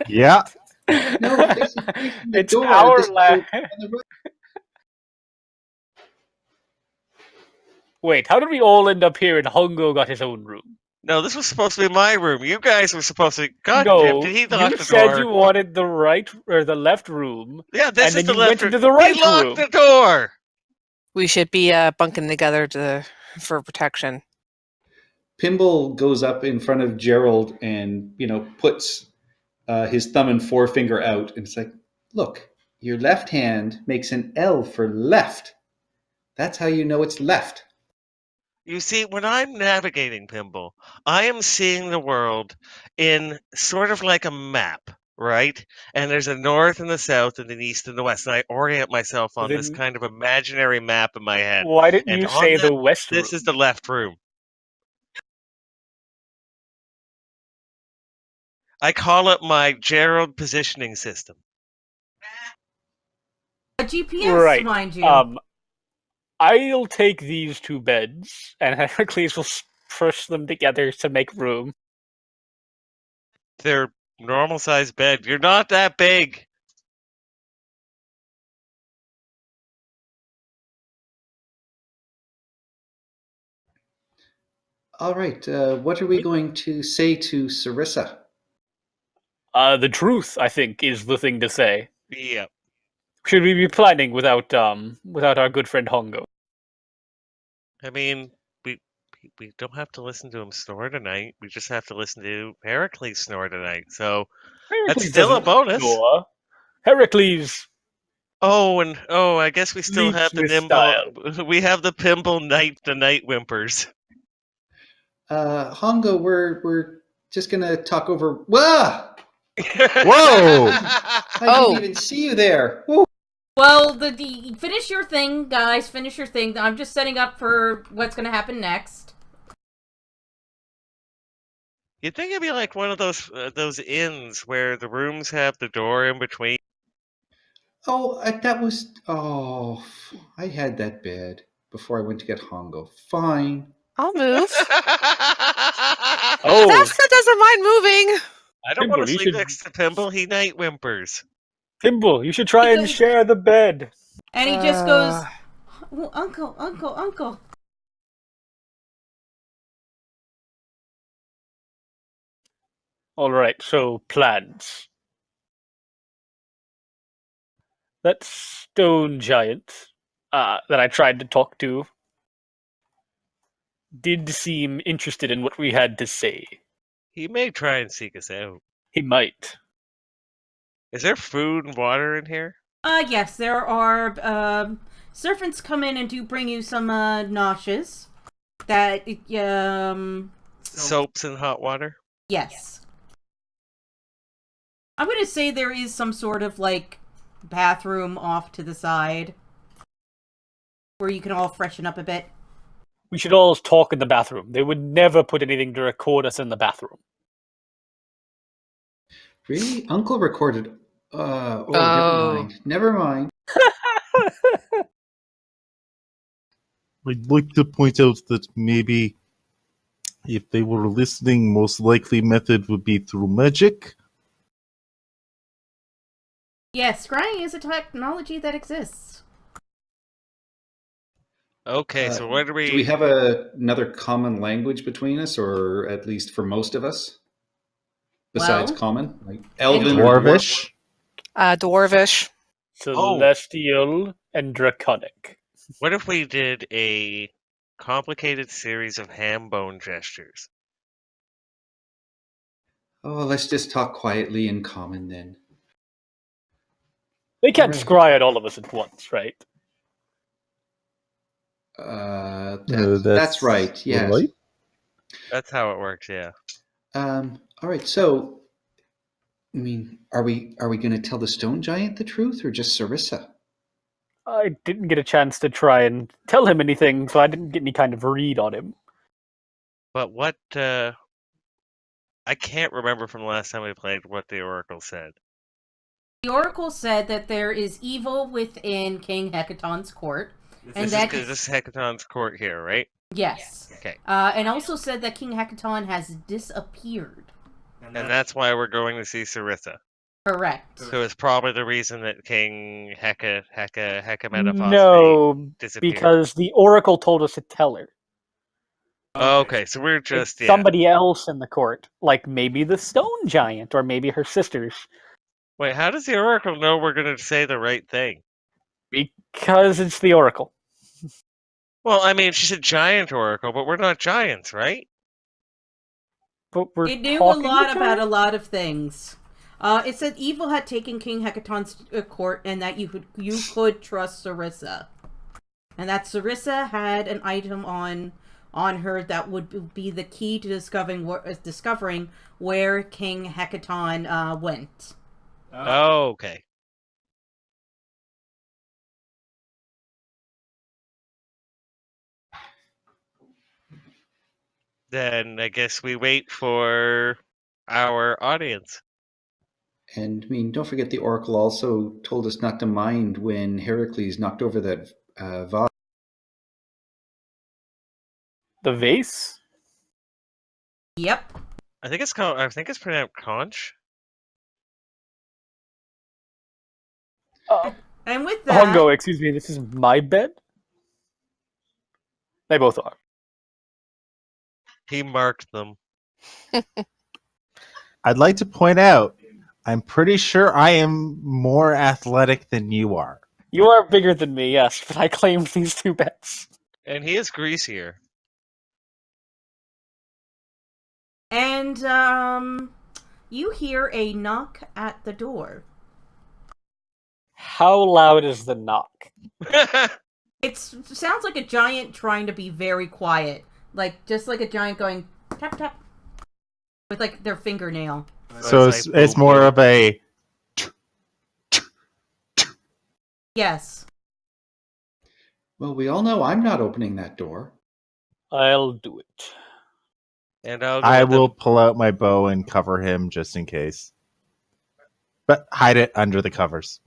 Yeah. No, this is the It's door. our This is left. on the right. Wait, how did we all end up here and Hongo got his own room? No, this was supposed to be my room. You guys were supposed to. God No, damn, did he lock you the said door? you wanted the right or the left room. Yeah, this and is then the you left went room. into the right He locked room. the door. We should be bunking together for protection. Pimble goes up in front of Gerald and, puts his thumb and forefinger out. And it's like, look, your left hand makes an L for left. That's how you know it's left. You see, when I'm navigating Pimble, I am seeing the world in sort of like a map, right? And there's a north and the south and an east and the west. And I orient myself on this Then- kind of imaginary map in my head. Why didn't And you on say that- the west room? This is the left room. I call it my Gerald positioning system. A GPS, Right. mind you. I'll take these 2 beds, and Heracles will push them together to make room. They're normal sized bed. You're not that big. All right. What are we going to say to Sarissa? The truth, I think, is the thing to say. Yeah. Should we be planning without our good friend Hongo? I mean, we don't have to listen to him snore tonight. We just have to listen to Heracles snore tonight. So Heracles still a doesn't bonus. snore. Heracles. I guess we still Sleeps have the with nimble. We have the Pimble the night whimpers. Hongo, we're just gonna talk over. Whoa! Whoa! I didn't even see you there. Woo. Well, finish your thing, guys. Finish your thing. I'm just setting up for what's going to happen next. You'd think it'd be like one of those inns where the rooms have the door in between. Oh, that was. Oh, I had that bed before I went to get Hongo. Fine. I'll move. Oh, Sasta doesn't mind moving. I don't want Pimble, to you sleep should- next to Pimble. He night whimpers. Pimble, you should try and Because- share the bed. And he just goes, oh, Uncle. Alright, so plans. That stone giant that I tried to talk to did seem interested in what we had to say. He may try and seek us out. He might. Is there food and water in here? Yes, there are, servants come in and do bring you some, noshes. That, Soaps and hot water? yes. I'm gonna say there is some sort of, like, bathroom off to the side. Where you can all freshen up a bit. We should all talk in the bathroom. They would never put anything to record us in the bathroom. Really? Uncle recorded. Oh. Never mind. Never mind. I'd like to point out that maybe if they were listening, most likely method would be through magic. Yes, scrying is a technology that exists. Okay, so what do we... Do we have another common language between us, or at least for most of us? Besides Well, common? Like Elven or Dwarvish. Dwarvish. Celestial and draconic. What if we did a complicated series of ham bone gestures? Oh, let's just talk quietly in common then. They can't Alright. scry at all of us at once, right? That's right. Yes. right. That's how it works, yeah. All right. So, I mean, are we going to tell the stone giant the truth, or just Sarissa? I didn't get a chance to try and tell him anything, so I didn't get any kind of read on him. But what, I can't remember from the last time we played what the Oracle said. The Oracle said that there is evil within King Hecaton's court. And that This is Hecaton's court here, right? yes. Okay. And also said that King Hecaton has disappeared. And that's why we're going to see Sarissa. Correct. So it's probably the reason that King Hecametaphosphate No, disappeared. because the Oracle told us to tell her. Okay, so we're It's just, yeah. somebody else in the court, like maybe the stone giant, or maybe her sisters. Wait, how does the Oracle know we're going to say the right thing? Because it's the Oracle. Well, I mean, she's a giant Oracle, but we're not giants, right? But we're It knew a talking lot to about her? a lot of things. It said evil had taken King Hecaton's court, and that you could trust Sarissa, and that Sarissa had an item on her that would be the key to discovering where King Hecaton went. Oh, okay. Then I guess we wait for our audience. And I mean, don't forget the Oracle also told us not to mind when Heracles knocked over that vase. The vase? Yep. I think it's pronounced conch. And with that, Hongo, excuse me, this is my bed? They both are. He marked them. I'd like to point out, I'm pretty sure I am more athletic than you are. You are bigger than me, yes, but I claimed these two beds. And he is greasier. and you hear a knock at the door. How loud is the knock? It sounds like a giant trying to be very quiet, just like a giant going tap tap with like their fingernail. So it's more of a Yes. Well, we all know I'm not opening that door. I'll do it. And I'll go I with them. will pull out my bow and cover him just in case. But hide it under the covers.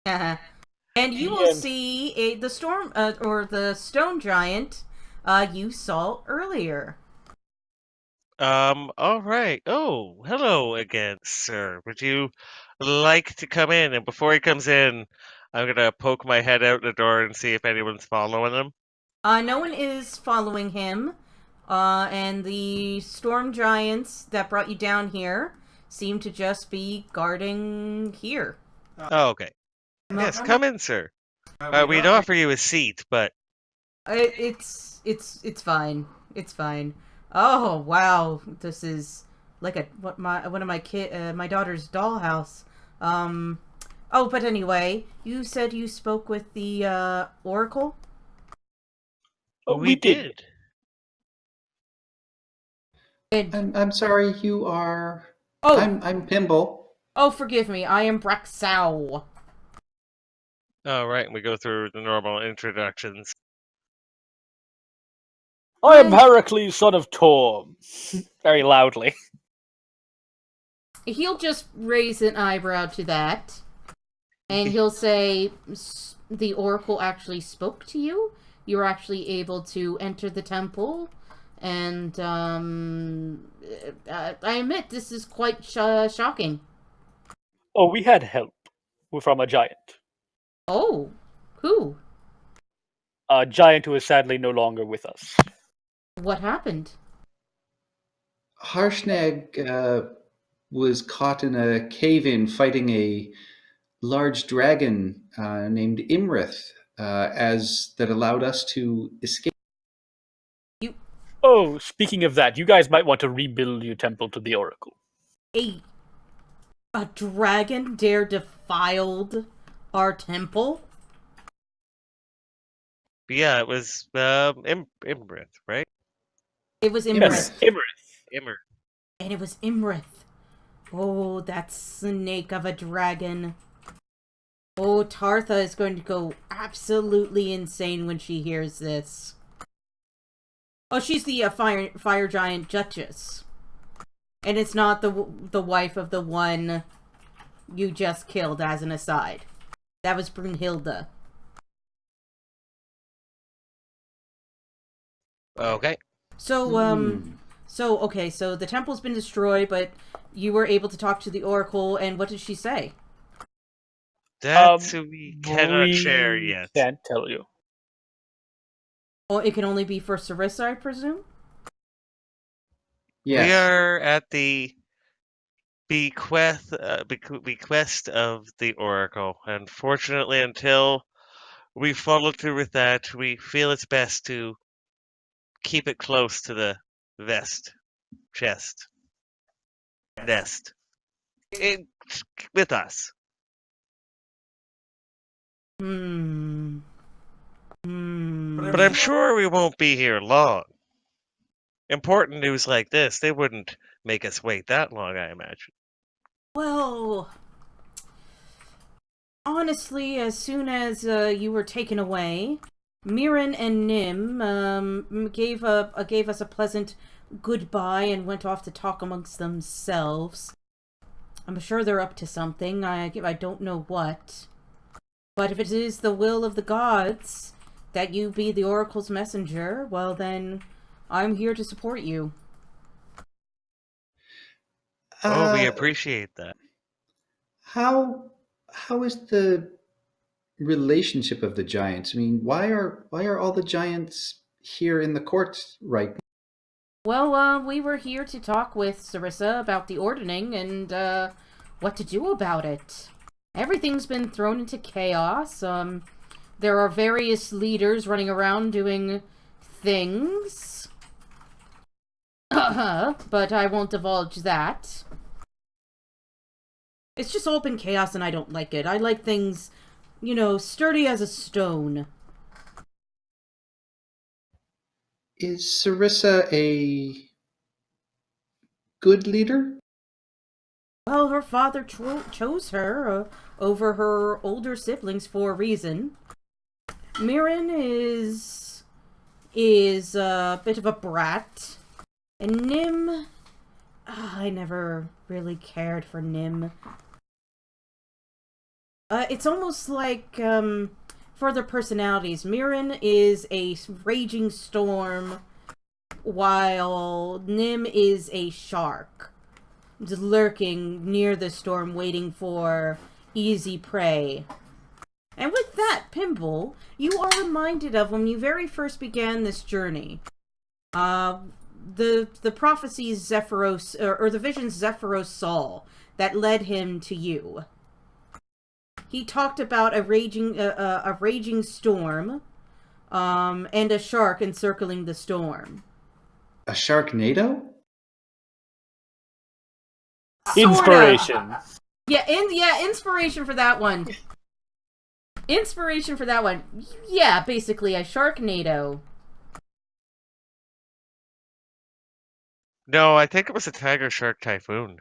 And you will And- see the storm or the stone giant you saw earlier. All right. Oh, hello again, sir. Would you like to come in? And before he comes in, I'm gonna poke my head out the door and see if anyone's following him. No one is following him. And the storm giants that brought you down here seem to just be guarding here. Oh, okay. Yes, come in, sir. We'd offer you a seat, but It's fine. It's fine. Oh wow, this is like one of my daughter's dollhouse. Oh, but anyway, you said you spoke with the oracle. Oh, we did. And, I'm sorry, you are. oh, I'm Pimble. oh, forgive me. I am Braxow. All right, and we go through the normal introductions. I am Heracles, son of Torm. Very loudly. He'll just raise an eyebrow to that, and he'll say, "The oracle actually spoke to you. You were actually able to enter the temple, and I admit this is quite shocking." Oh, we had help from a giant. Oh, who? A giant who is sadly no longer with us. What happened? Harshnag was caught in a cave-in fighting a large dragon named Imrith, as that allowed us to escape. Oh, speaking of that, you guys might want to rebuild your temple to the Oracle. A dragon defiled our temple? But yeah, it was Imrith, right? It was Imrith. Yes, Imrith. Immer. And it was Imrith. Oh, that snake of a dragon. Oh, Tartha is going to go absolutely insane when she hears this. Oh, she's the fire giant Duchess. And it's not the wife of the one you just killed, as an aside. That was Brunhilde. Okay. So, so the temple's been destroyed, but you were able to talk to the Oracle, and what did she say? That's we cannot share yet. Can't tell you. Oh, it can only be for Sarissa, I presume? Yes. We are at the bequest of the Oracle. Unfortunately, until we follow through with that, we feel it's best to keep it close to the nest. With us. But I'm sure we won't be here long. Important news like this, they wouldn't make us wait that long, I imagine. Well, honestly, as soon as you were taken away, Mirren and Nim gave us a pleasant goodbye and went off to talk amongst themselves. I'm sure they're up to something. I don't know what. But if it is the will of the gods that you be the Oracle's messenger, well then, I'm here to support you. Oh, we appreciate that. How is the relationship of the giants? I mean, why are all the giants here in the court right now? Well, we were here to talk with Sarissa about the ordning and what to do about it. Everything's been thrown into chaos. There are various leaders running around doing things. But I won't divulge that. It's just all been chaos and I don't like it. I like things, sturdy as a stone. Is Sarissa a good leader? Well, her father chose her over her older siblings for a reason. Mirren is a bit of a brat, and Nim, I never really cared for Nim. It's almost like for their personalities, Mirren is a raging storm, while Nim is a shark, just lurking near the storm, waiting for easy prey. And with that, Pimble, you are reminded of when you very first began this journey. The prophecies Zephyros, or the visions Zephyros saw that led him to you. He talked about a raging storm, and a shark encircling the storm. A Sharknado? Sorta. Inspiration. Yeah, inspiration for that one. Inspiration for that one. Yeah, basically a Sharknado. No, I think it was a tiger shark typhoon.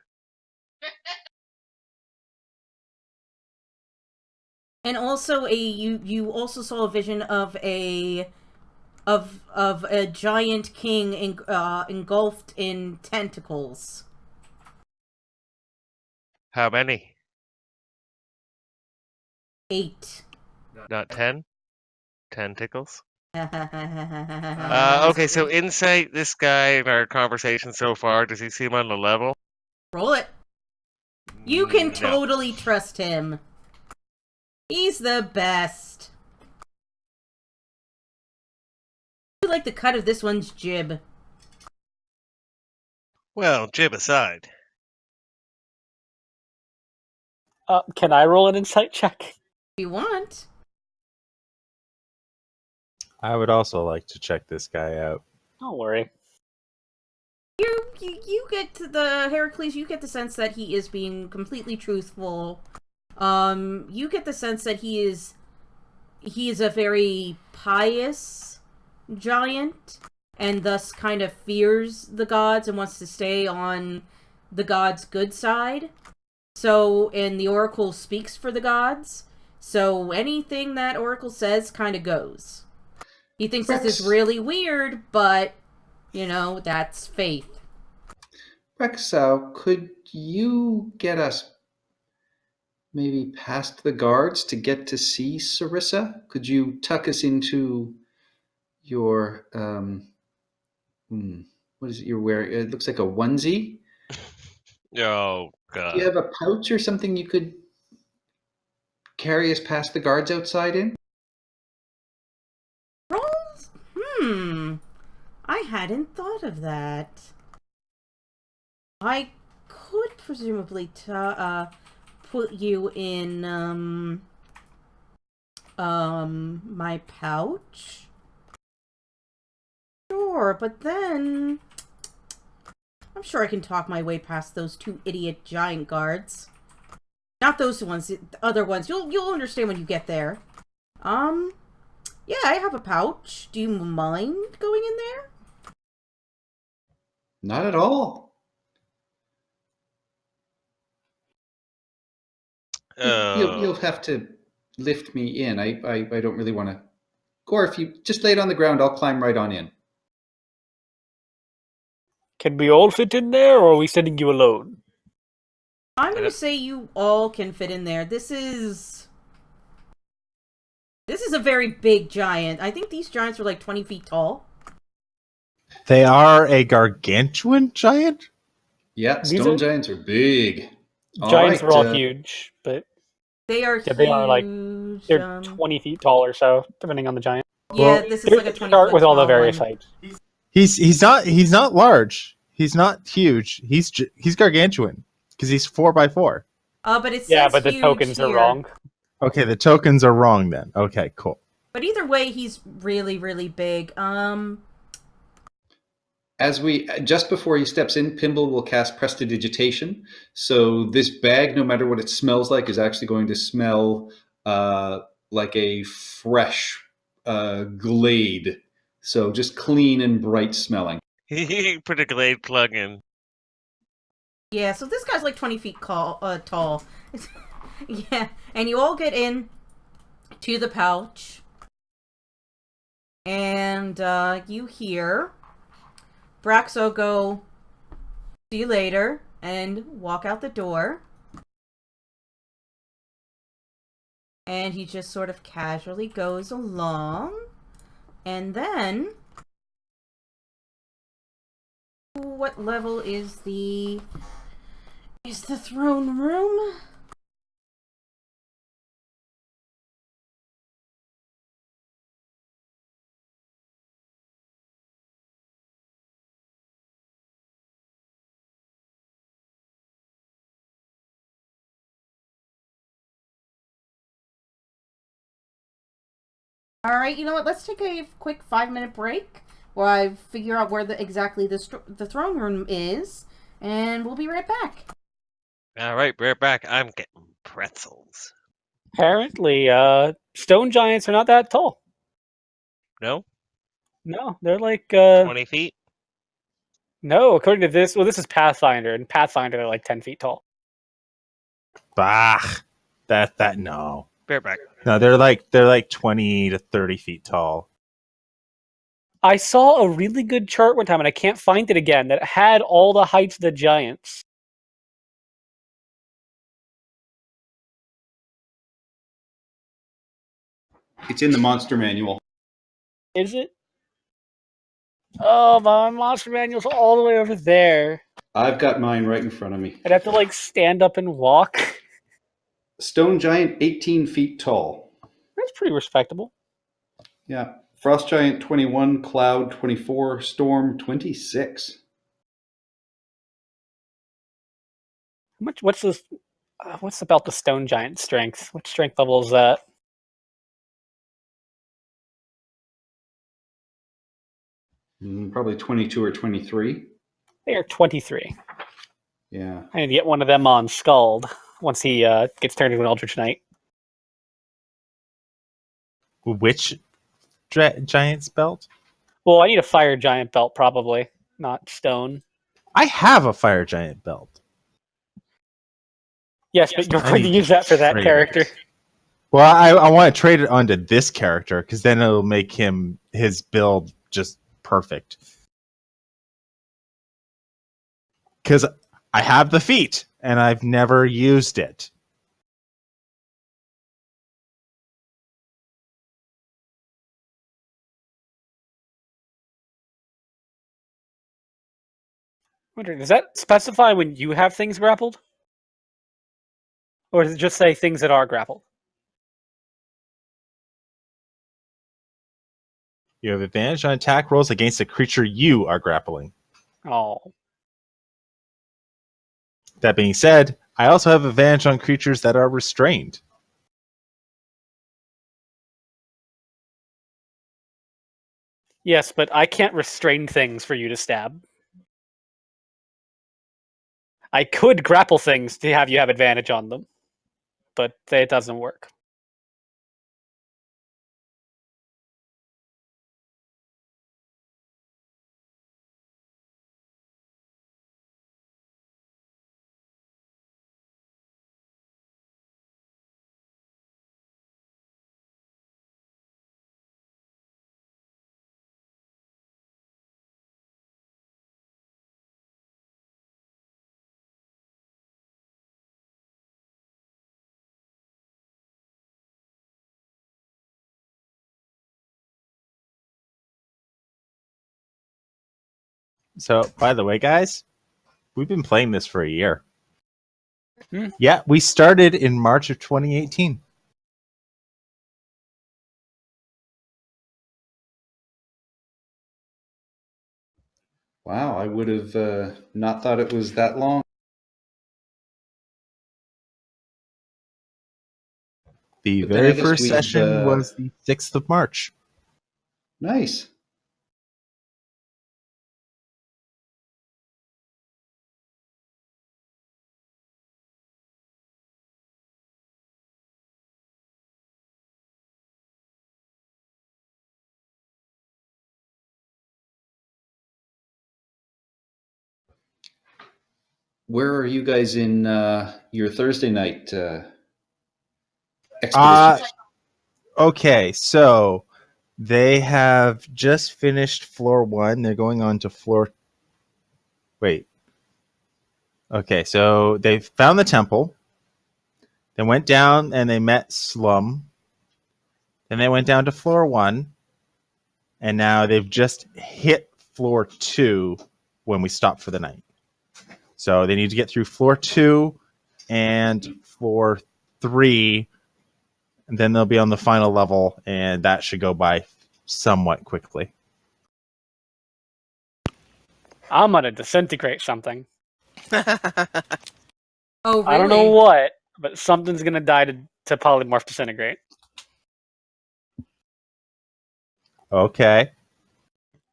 And also you also saw a vision of a giant king engulfed in tentacles. How many? 8. Not 10? Tentacles? Okay, Okay, so insight, this guy in our conversation so far, does he seem on the level? roll it. You can No. totally trust him. He's the best. I like the cut of this one's jib. Well, jib aside. Can I roll an insight check? If you want. I would also like to check this guy out. Don't worry. You get to the Heracles, you get the sense that he is being completely truthful. You get the sense that he is a very pious giant, and thus kind of fears the gods and wants to stay on the gods' good side. So, and the Oracle speaks for the gods, so anything that Oracle says kind of goes. He thinks this is Rex. really weird, but, you know, that's faith. Rexau, could you get us maybe past the guards to get to see Sarissa? Could you tuck us into your what is it you're wearing? It looks like a onesie. Oh, Do God. you have a pouch or something you could carry us past the guards outside in? Rolls? I hadn't thought of that. I could presumably put you in my pouch. Sure, but then I'm sure I can talk my way past those 2 idiot giant guards. Not those ones, the other ones. You'll understand when you get there. Yeah, I have a pouch. Do you mind going in there? Not at all. You'll have to lift me in. I don't really want to. Or if you just lay it on the ground, I'll climb right on in. Can we all fit in there, or are we sending you alone? I'm going to say you all can fit in there. This is a very big giant. I think these giants are like 20 feet tall. They are a gargantuan giant? Yeah, These stone are- giants are big. Giants are all right, huge, but They are Yeah, they are, like, huge. they're 20 feet tall or so, depending on the giant. Yeah, Well, this is like a 20 Start foot with all the tall various one. heights. He's not large. He's not huge. He's gargantuan because he's 4x4. But it says Yeah, but the huge tokens are here. wrong. Okay, the tokens are wrong then. Okay, cool. But either way, he's really, really big. As we just before he steps in, Pimble will cast Prestidigitation. So this bag, no matter what it smells like, is actually going to smell like a fresh glade. So just clean and bright smelling. He put a Glade plug in. Yeah, so this guy's like 20 feet tall. Yeah, and you all get in to the pouch. And you hear Braxo go, "See you later," and walk out the door. And he just sort of casually goes along. And then, what level is the throne room? All right, you know what? Let's take a quick 5-minute break while I figure out where exactly the throne room is, and we'll be right back. All right, we're back. I'm getting pretzels. Apparently, stone giants are not that tall. No? No, they're like 20 feet? no. According to this, well, this is Pathfinder, and Pathfinder are like 10 feet tall. Bah. That no. We're back. No, they're like 20 to 30 feet tall. I saw a really good chart one time, and I can't find it again, that had all the heights of the giants. It's in the monster manual. Is it? Oh, my monster manual's all the way over there. I've got mine right in front of me. I'd have to like stand up and walk. Stone giant, 18 feet tall. That's pretty respectable. Yeah. Frost giant, 21. Cloud, 24. Storm, 26. What's this? What's about the stone giant strength? What strength level is that? Probably 22 or 23. They are 23. Yeah. I need to get one of them on Scald once he gets turned into an Eldritch Knight. Which giant's belt? Well, I need a fire giant belt, probably, not stone. I have a fire giant belt. Yes, but you're I going to need use that for that trade character. it. Well, I want to trade it onto this character because then it'll make his build just perfect. Because I have the feat and I've never used it. Wondering, does that specify when you have things grappled? Or does it just say things that are grappled? You have advantage on attack rolls against a creature you are grappling. Oh. That being said, I also have advantage on creatures that are restrained. Yes, but I can't restrain things for you to stab. I could grapple things to have you have advantage on them, but it doesn't work. So, by the way, guys, we've been playing this for a year. Hmm. Yeah, we started in March of 2018. Wow, I would have not thought it was that long. The But then I very guess first we've, session was the 6th of March. Nice. where are you guys in your Thursday night expedition? Okay, so they have just finished floor 1. They're going on to floor. Wait. Okay, so they found the temple. They went down and they met Slum. Then they went down to floor 1. And now they've just hit floor 2 when we stop for the night. So they need to get through floor 2 and floor 3. And then they'll be on the final level, and that should go by somewhat quickly. I'm gonna disintegrate something. Oh, really? I don't know what, but something's gonna die to polymorph disintegrate. Okay.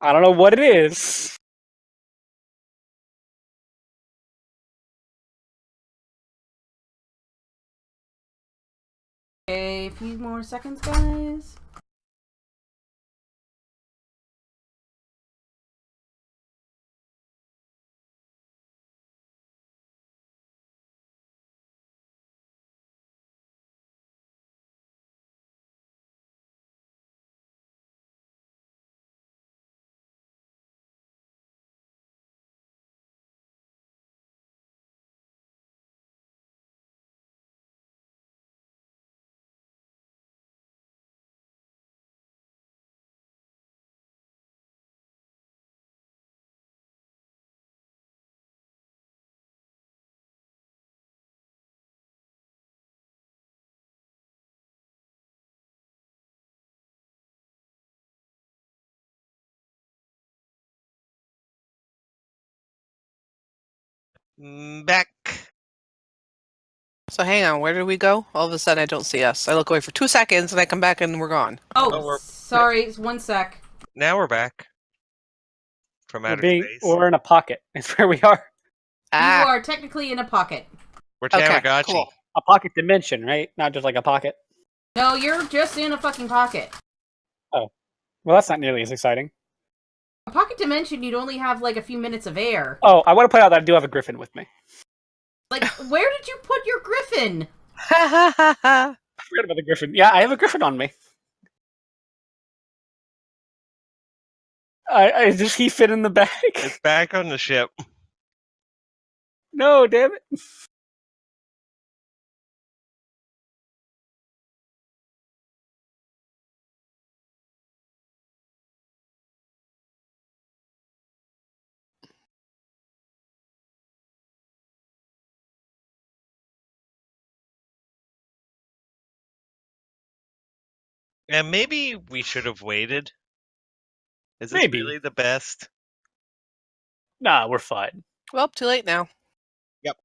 I don't know what it is. Okay, a few more seconds, guys. Back. So hang on, where did we go? All of a sudden I don't see us. I look away for 2 seconds and I come back and we're gone. Oh, we're- sorry. It's 1 sec. Now we're back from outer space. We're in a pocket. It's where we are. You Ah, are technically in a pocket. We're okay, Tamagotchi. cool. A pocket dimension, right? Not just like a pocket. No, you're just in a fucking pocket. Well, that's not nearly as exciting. A pocket dimension, you'd only have like a few minutes of air. Oh, I want to point out that I do have a griffin with me. Like, where did you put your griffin? I forgot about the griffin. Yeah, I have a griffin on me. Does he fit in the bag? It's back on the ship. No, damn it. And maybe we should have waited. Is this Maybe. really the best? Nah, we're fine. Well, too late now. Yep.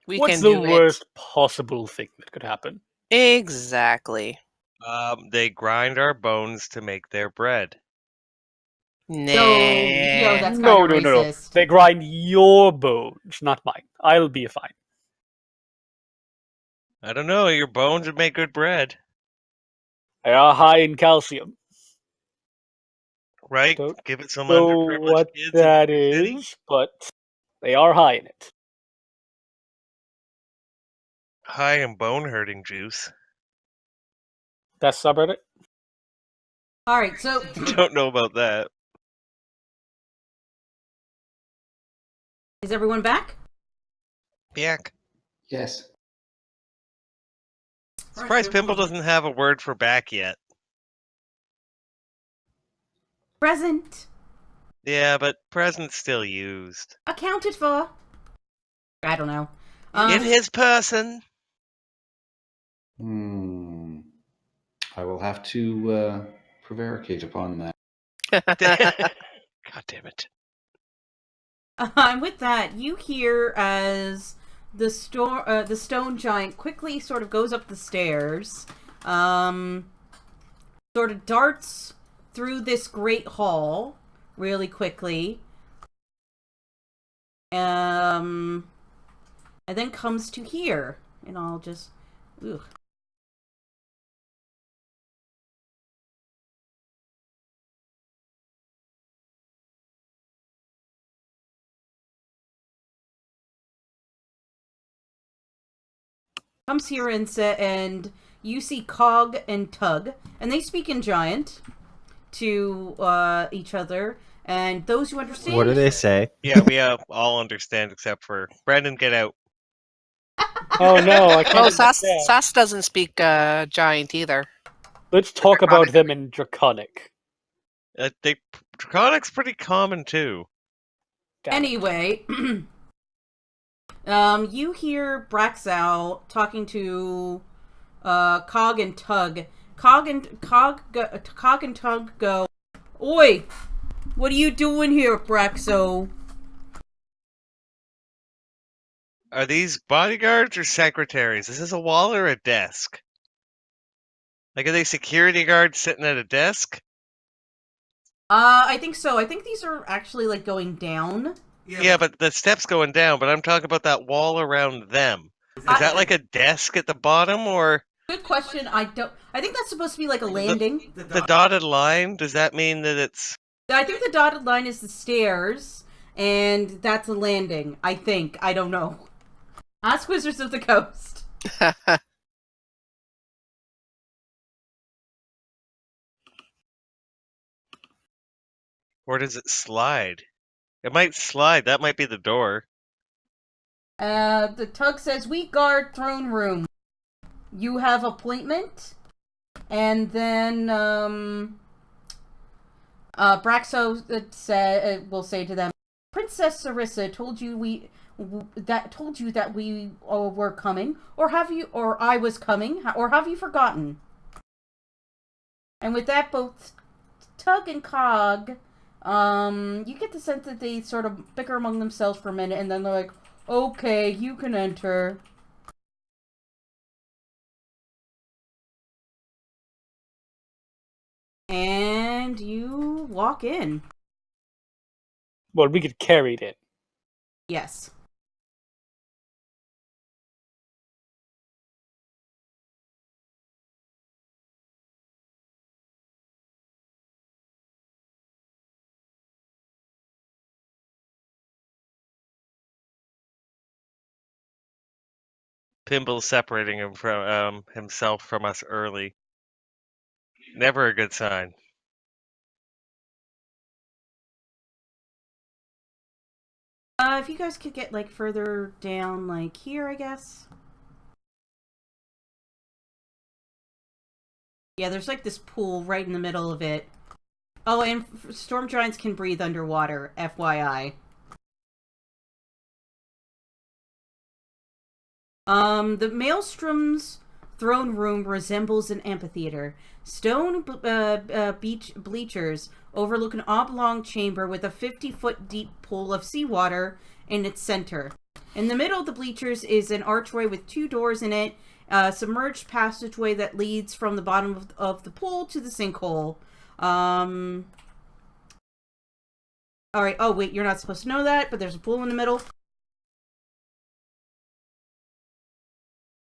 We What's can the do worst possible thing that could happen? it. Exactly. They grind our bones to make their bread. Nah. Yo, that's No, kinda no. racist. They grind your bones, not mine. I'll be fine. I don't know. Your bones would make good bread, They are high in calcium. right? Don't Give it some know underprivileged what kids. that in the city. is, but they are high in it. High in bone hurting juice. That's subreddit? Alright, so Don't know about that. is everyone back? Yak. Yes. Surprised Pimple doesn't have a word for back yet. Present. Yeah, but present's still used. Accounted for. I don't know. In his person. I will have to prevaricate upon that. God damn it. With that, you hear as the stone giant quickly sort of goes up the stairs, sort of darts through this great hall really quickly, and then comes to here, and I'll just, ugh. comes here and you see Cog and Tug, and they speak in Giant to each other. And those who understand. What do they say? Yeah, we all understand except for Brandon. Get out. Oh no, I can't Oh, Sass understand. doesn't speak giant either. Let's talk about them in Draconic. Draconic's pretty common too. Damn it. Anyway, you hear Braxow talking to Cog and Tug. Cog and Tug go, "Oi, what are you doing here, Braxow?" Are these bodyguards or secretaries? Is this a wall or a desk? Like, are they security guards sitting at a desk? I think so. I think these are actually like going down. Yeah, but the steps going down. But I'm talking about that wall around them. Is that like a desk at the bottom, or Good question. I think that's supposed to be like a landing. the dotted line? Does that mean that it's? I think the dotted line is the stairs, and that's a landing. I think. I don't know. Ask Wizards of the Coast. Or does it slide? It might slide. That might be the door. The Tug says, "We guard throne room. You have appointment?" And then, Braxo will say to them, "Princess Sarissa told you that we were coming, or I was coming, or have you forgotten?" And with that, both Tug and Cog, you get the sense that they sort of bicker among themselves for a minute, and then they're like, "Okay, you can enter." And you walk in. Well, we could carry it in. Yes. Pimble's separating him from himself from us early. Never a good sign. If you guys could get like further down, like here, I guess. Yeah, there's like this pool right in the middle of it. Oh, and storm giants can breathe underwater, FYI. The Maelstrom's throne room resembles an amphitheater. Stone bleachers overlook an oblong chamber with a 50-foot deep pool of seawater in its center. In the middle of the bleachers is an archway with 2 doors in it, a submerged passageway that leads from the bottom of the pool to the sinkhole. Alright, oh wait, you're not supposed to know that, but there's a pool in the middle.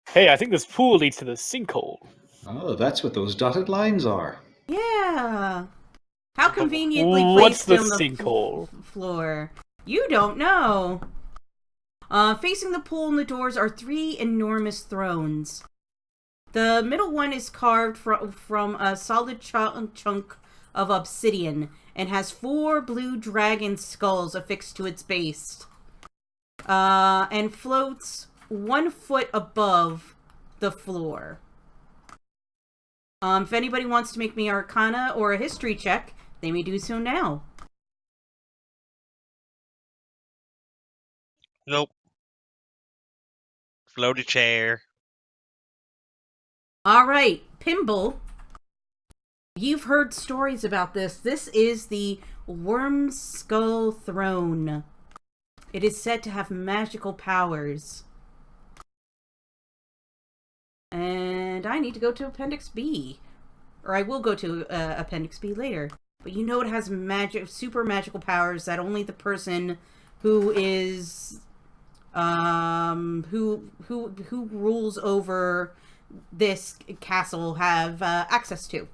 Hey, I think this pool leads to the sinkhole. Oh, that's what those dotted lines are. Yeah. How conveniently What's placed the on the sinkhole? floor. You don't know. Facing the pool and the doors are 3 enormous thrones. The middle one is carved from a solid chunk of obsidian and has 4 blue dragon skulls affixed to its base. And floats 1 foot above the floor. If anybody wants to make me Arcana or a history check, they may do so now. Nope. Floaty chair. Alright, Pimble. You've heard stories about this. This is the Worm Skull Throne. It is said to have magical powers. And I need to go to Appendix B. Or I will go to Appendix B later. But you know it has super magical powers that only the person who is who rules over this castle have access to.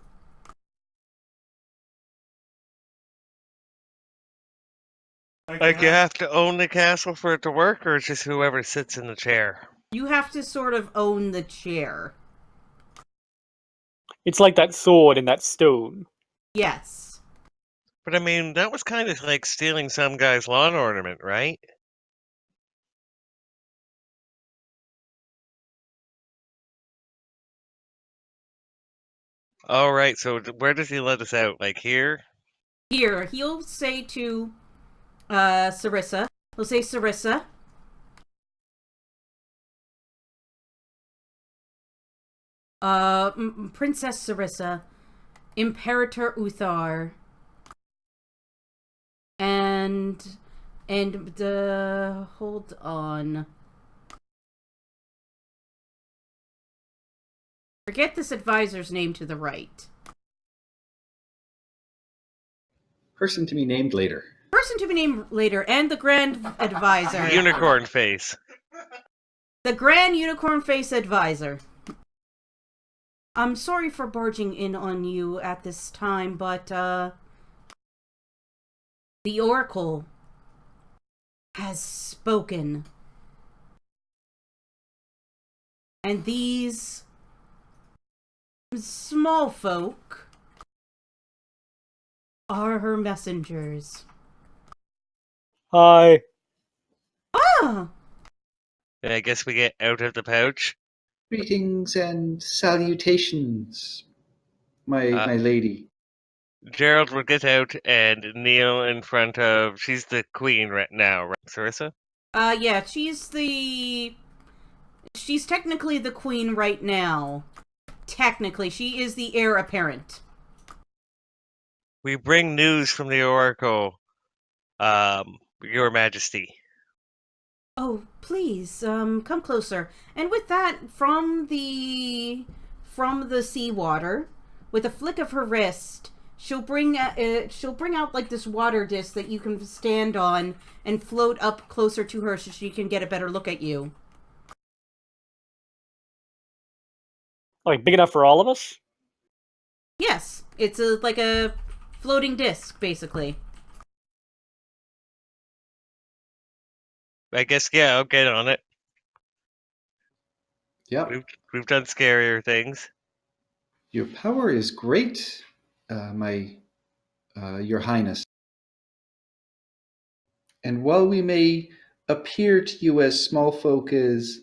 Like, you have to own the castle for it to work, or it's just whoever sits in the chair? You have to sort of own the chair. It's like that sword in that stone. Yes. But I mean, that was kind of like stealing some guy's lawn ornament, right? All right, so where does he let us out? Like here? Here, he'll say to Sarissa. He'll say, Sarissa. Princess Sarissa, Imperator Uthar, and hold on. Forget this advisor's name to the right. Person to be named later. Person to be named later, and the Grand Advisor. Unicorn face. The Grand Unicorn Face Advisor. I'm sorry for barging in on you at this time, but, the Oracle has spoken. And these small folk are her messengers. Hi. Ah! I guess we get out of the pouch. Greetings and salutations, my lady. Gerald will get out and kneel in front of... She's the queen right now, right, Sarissa? Yeah, she's technically the queen right now. Technically, she is the heir apparent. We bring news from the Oracle, Your Majesty. Oh, please, come closer. And with that, from the seawater, with a flick of her wrist, she'll bring out like this water disc that you can stand on and float up closer to her so she can get a better look at you. Like, big enough for all of us? Yes, it's like a floating disc, basically. I guess, yeah, I'll get on it. Yep. We've done scarier things. Your power is great, your highness. And while we may appear to you as small folk, as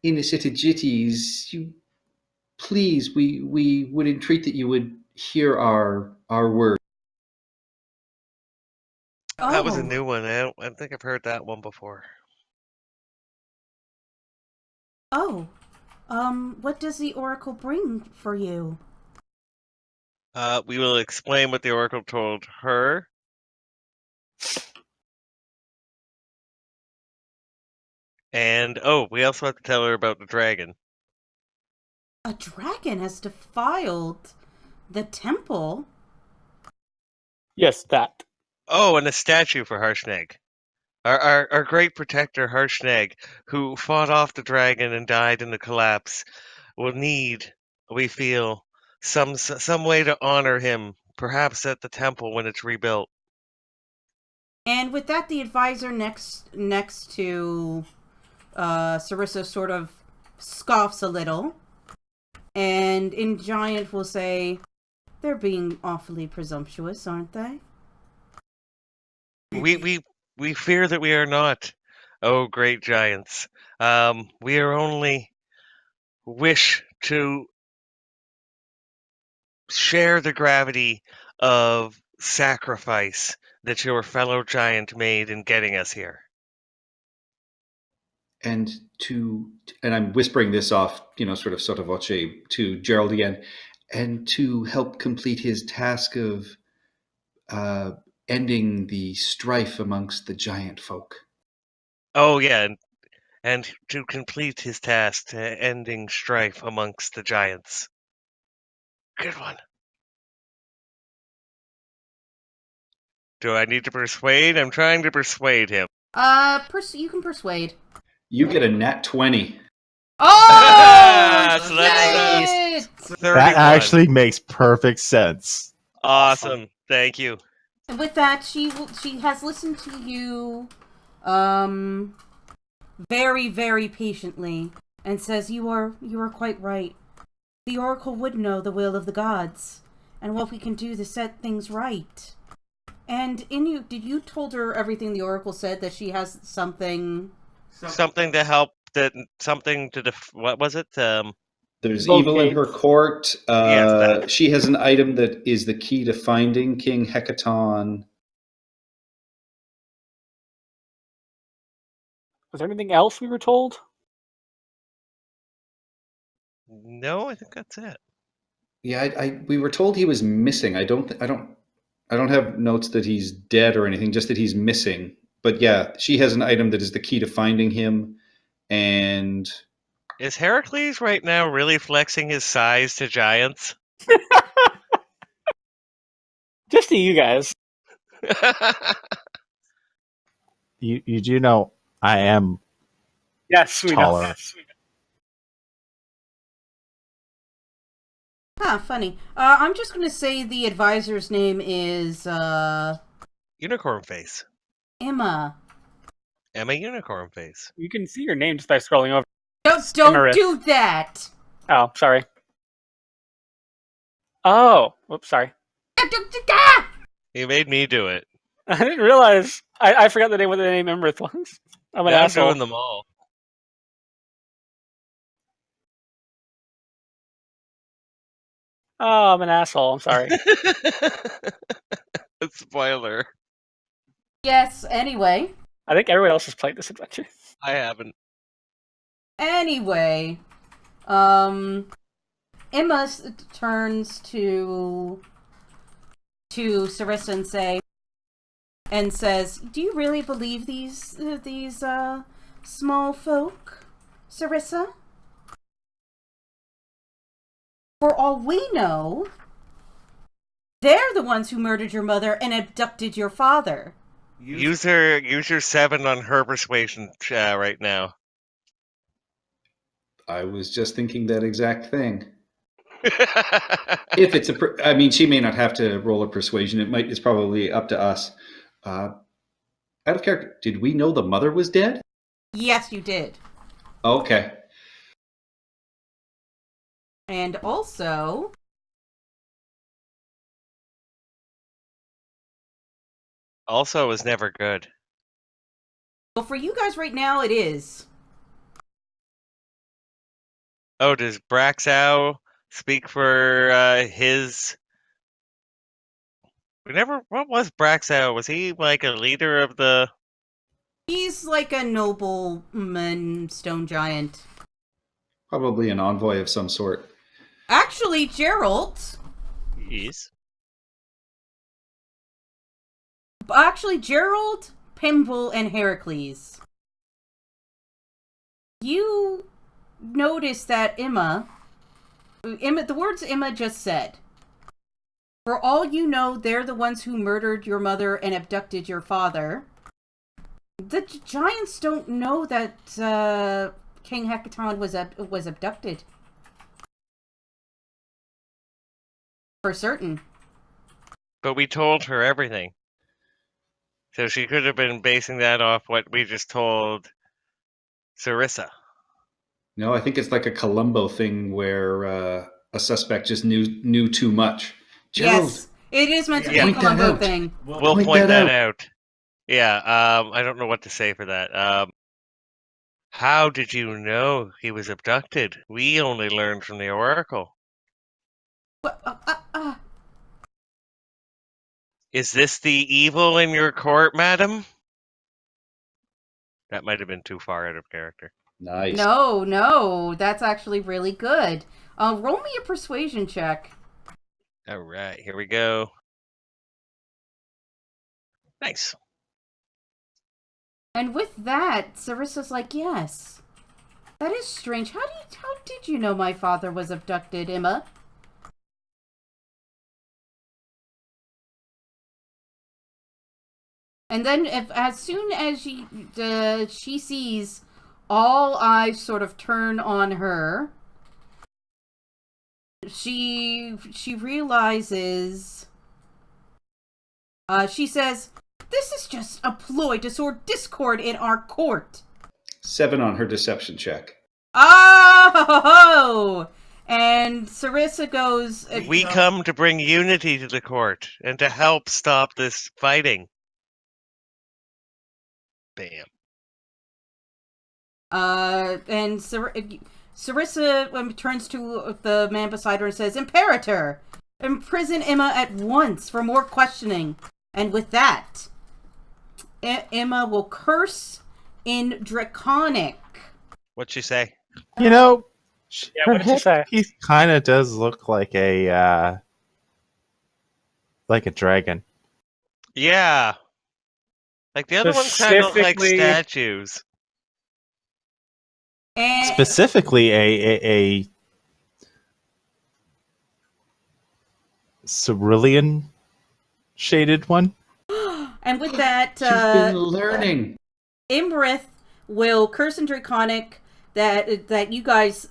initiatigities, please, we would entreat that you would hear our word. Oh. That was a new one. I think I've heard that one before. Oh. What does the Oracle bring for you? We will explain what the Oracle told her. And, we also have to tell her about the dragon. A dragon has defiled the temple? Yes, that. Oh, and a statue for Harshnag. Our great protector, Harshnag, who fought off the dragon and died in the collapse, will need, we feel, some way to honor him, perhaps at the temple when it's rebuilt. And with that, the advisor next to Sarissa sort of scoffs a little, and in Giant will say, "They're being awfully presumptuous, aren't they?" We fear that we are not, oh great giants. We are only wish to share the gravity of sacrifice that your fellow giant made in getting us here. And I'm whispering this off, sort of sotto voce to Gerald again, and to help complete his task of ending the strife amongst the giant folk. Oh yeah, and to complete his task to ending strife amongst the giants. Good one. Do I need to persuade? I'm trying to persuade him. You can persuade. You get a nat 20. Oh! So that's, shit! 31. That actually makes perfect sense. Awesome. Thank you. And with that, she has listened to you, very, very patiently. and says, you are quite right. The Oracle would know the will of the gods, and what we can do to set things right. And did you told her everything the Oracle said, that she has something... Something to help, what was it? There's evil in Locate. her court. Yes, that. She has an item that is the key to finding King Hecaton. Was there anything else we were told? No, I think that's it. Yeah, we were told he was missing. I don't have notes that he's dead or anything, just that he's missing. But yeah, she has an item that is the key to finding him. And Is Heracles right now really flexing his size to giants? Just to you guys. You do know I am Yes, we taller. know. Huh, funny. I'm just gonna say the advisor's name is, Unicorn face. Emma. Emma Unicorn face. You can see your name just by scrolling over. Don't Emerith. do that! Oh, sorry. Oh, whoops, sorry. He made me do it. I didn't realize. I forgot what the name Emerith was. I'm an Now I'm asshole. doing them all. Oh, I'm an asshole. I'm sorry. Spoiler. Yes, anyway. I think everyone else has played this adventure. I haven't. Anyway, Emma turns to Sarissa and says, "Do you really believe these small folk, Sarissa? For all we know, they're the ones who murdered your mother and abducted your father." Use your 7 on her persuasion right now. I was just thinking that exact thing. If it's I mean, she may not have to roll a persuasion. It's probably up to us. Out of character, did we know the mother was dead? Yes, you did. Okay. And also, Also was never good. well, for you guys right now, it is. Oh, does Braxow speak for his... What was Braxow? Was he like a leader of the... He's like a nobleman stone giant. Probably an envoy of some sort. Actually, Gerald. Yes. Gerald, Pimble, and Heracles. You notice that Emma, the words Emma just said. For all you know, they're the ones who murdered your mother and abducted your father. The giants don't know that King Hecaton was abducted. For certain. But we told her everything. So she could have been basing that off what we just told Sarissa. No, I think it's like a Columbo thing where a suspect just knew too much. Gerald, Yes, it is meant to be Yeah. a Point that Columbo out. thing. We'll point that out. Yeah, I don't know what to say for that. How did you know he was abducted? We only learned from the Oracle. What? Is this the evil in your court, madam? That might have been too far out of character. Nice. No, that's actually really good. Roll me a persuasion check. All right, here we go. Nice. And with that, Sarissa's like, yes. That is strange. How did you know my father was abducted, Emma? And then, as soon as she sees all eyes sort of turn on her, she realizes. She says, "This is just a ploy to sow discord in our court." 7 on her deception check. Oh! And Sarissa goes. We come to bring unity to the court and to help stop this fighting. Bam. And Sarissa turns to the man beside her and says, "Imperator, imprison Emma at once for more questioning." And with that, Emma will curse in Draconic. What'd she say? You know, Yeah, what did she say? He kind of does look like a dragon. Yeah. Like the other ones kind of look like Specifically- statues. And Specifically, a cerulean shaded one. and with that, You've been learning. Imrith will curse in Draconic that you guys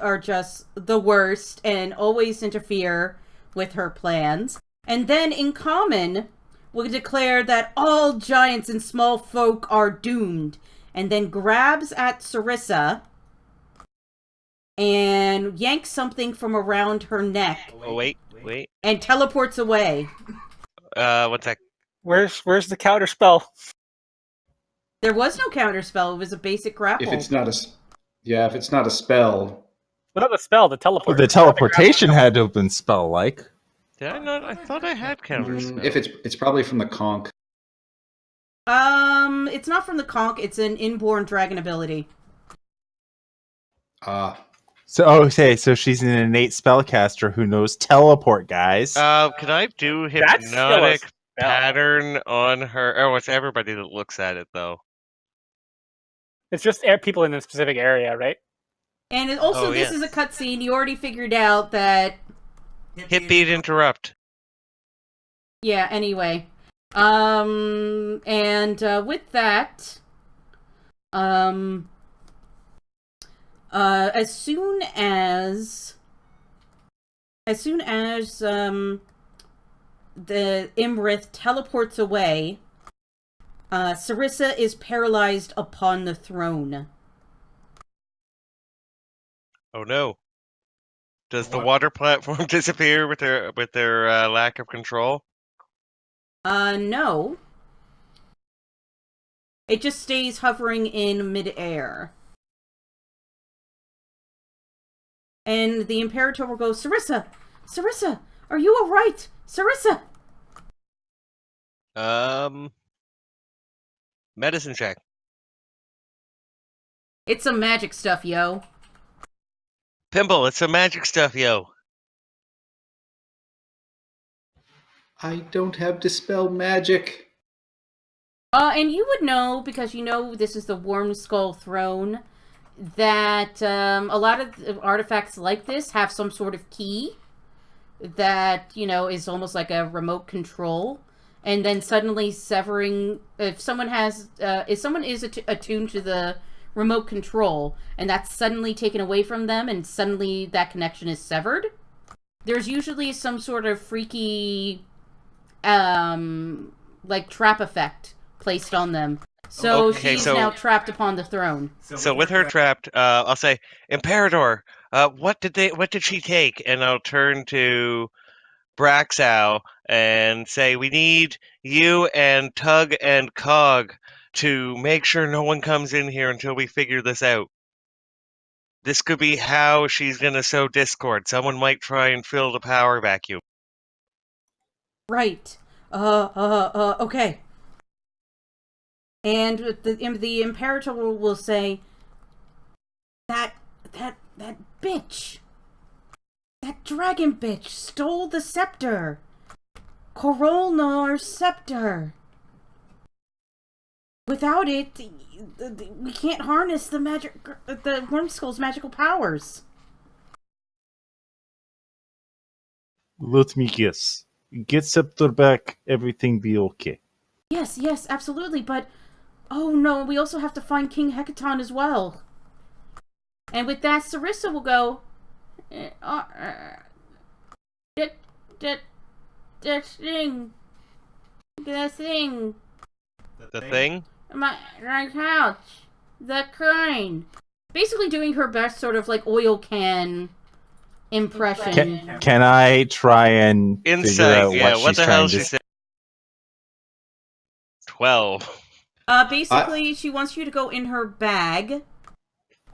are just the worst and always interfere with her plans. And then in Common will declare that all giants and small folk are doomed, and then grabs at Sarissa and yanks something from around her neck Oh, wait. and teleports away. 1 sec. Where's the counter spell? There was no counterspell. It was a basic grapple. If it's not a spell, What about the spell? The teleport. The teleportation had to have been spell-like. Did I not? I thought I had counterspell. if it's probably from the conch. It's not from the conch. It's an inborn dragon ability. So she's an innate spellcaster who knows teleport, guys. Can I do That's still a hypnotic spell. pattern on her? Oh, it's everybody that looks at it, though. It's just people in a specific area, right? And this is a cutscene. You already figured out that. Hit beat interrupt. Yeah. Anyway, and with that, as soon as the Imrith teleports away, Sarissa is paralyzed upon the throne. Oh no! Does the water platform disappear with their lack of control? No. It just stays hovering in midair. And the Imperator will go, Sarissa! Sarissa! Are you alright? Sarissa! Medicine check. It's some magic stuff, yo. Pimble, it's some magic stuff, yo. I don't have dispel magic. And you would know, because you know this is the Worm Skull Throne, that a lot of artifacts like this have some sort of key that, is almost like a remote control. And then suddenly severing, if someone is attuned to the remote control, and that's suddenly taken away from them, and suddenly that connection is severed, there's usually some sort of freaky, trap effect placed on them. So she's now trapped upon the throne. So with her trapped, I'll say, Imperator, what did she take? And I'll turn to Braxow and say, we need you and Tug and Cog to make sure no one comes in here until we figure this out. This could be how she's gonna sow discord. Someone might try and fill the power vacuum. Right. Okay. And the Imperator will say, that bitch, that dragon bitch stole the scepter. Corolnar's scepter. Without it, we can't harness the Wormskull's magical powers. Let me guess. Get scepter back, everything be okay. Yes, absolutely, but oh no, we also have to find King Hecaton as well. And with that, Sarissa will go, the thing. The thing? My couch. The coin. basically doing her best sort of like oil can impression. Can I try and figure Insight, out yeah. what What she's the trying hell to she said? 12. Basically, she wants you to go in her bag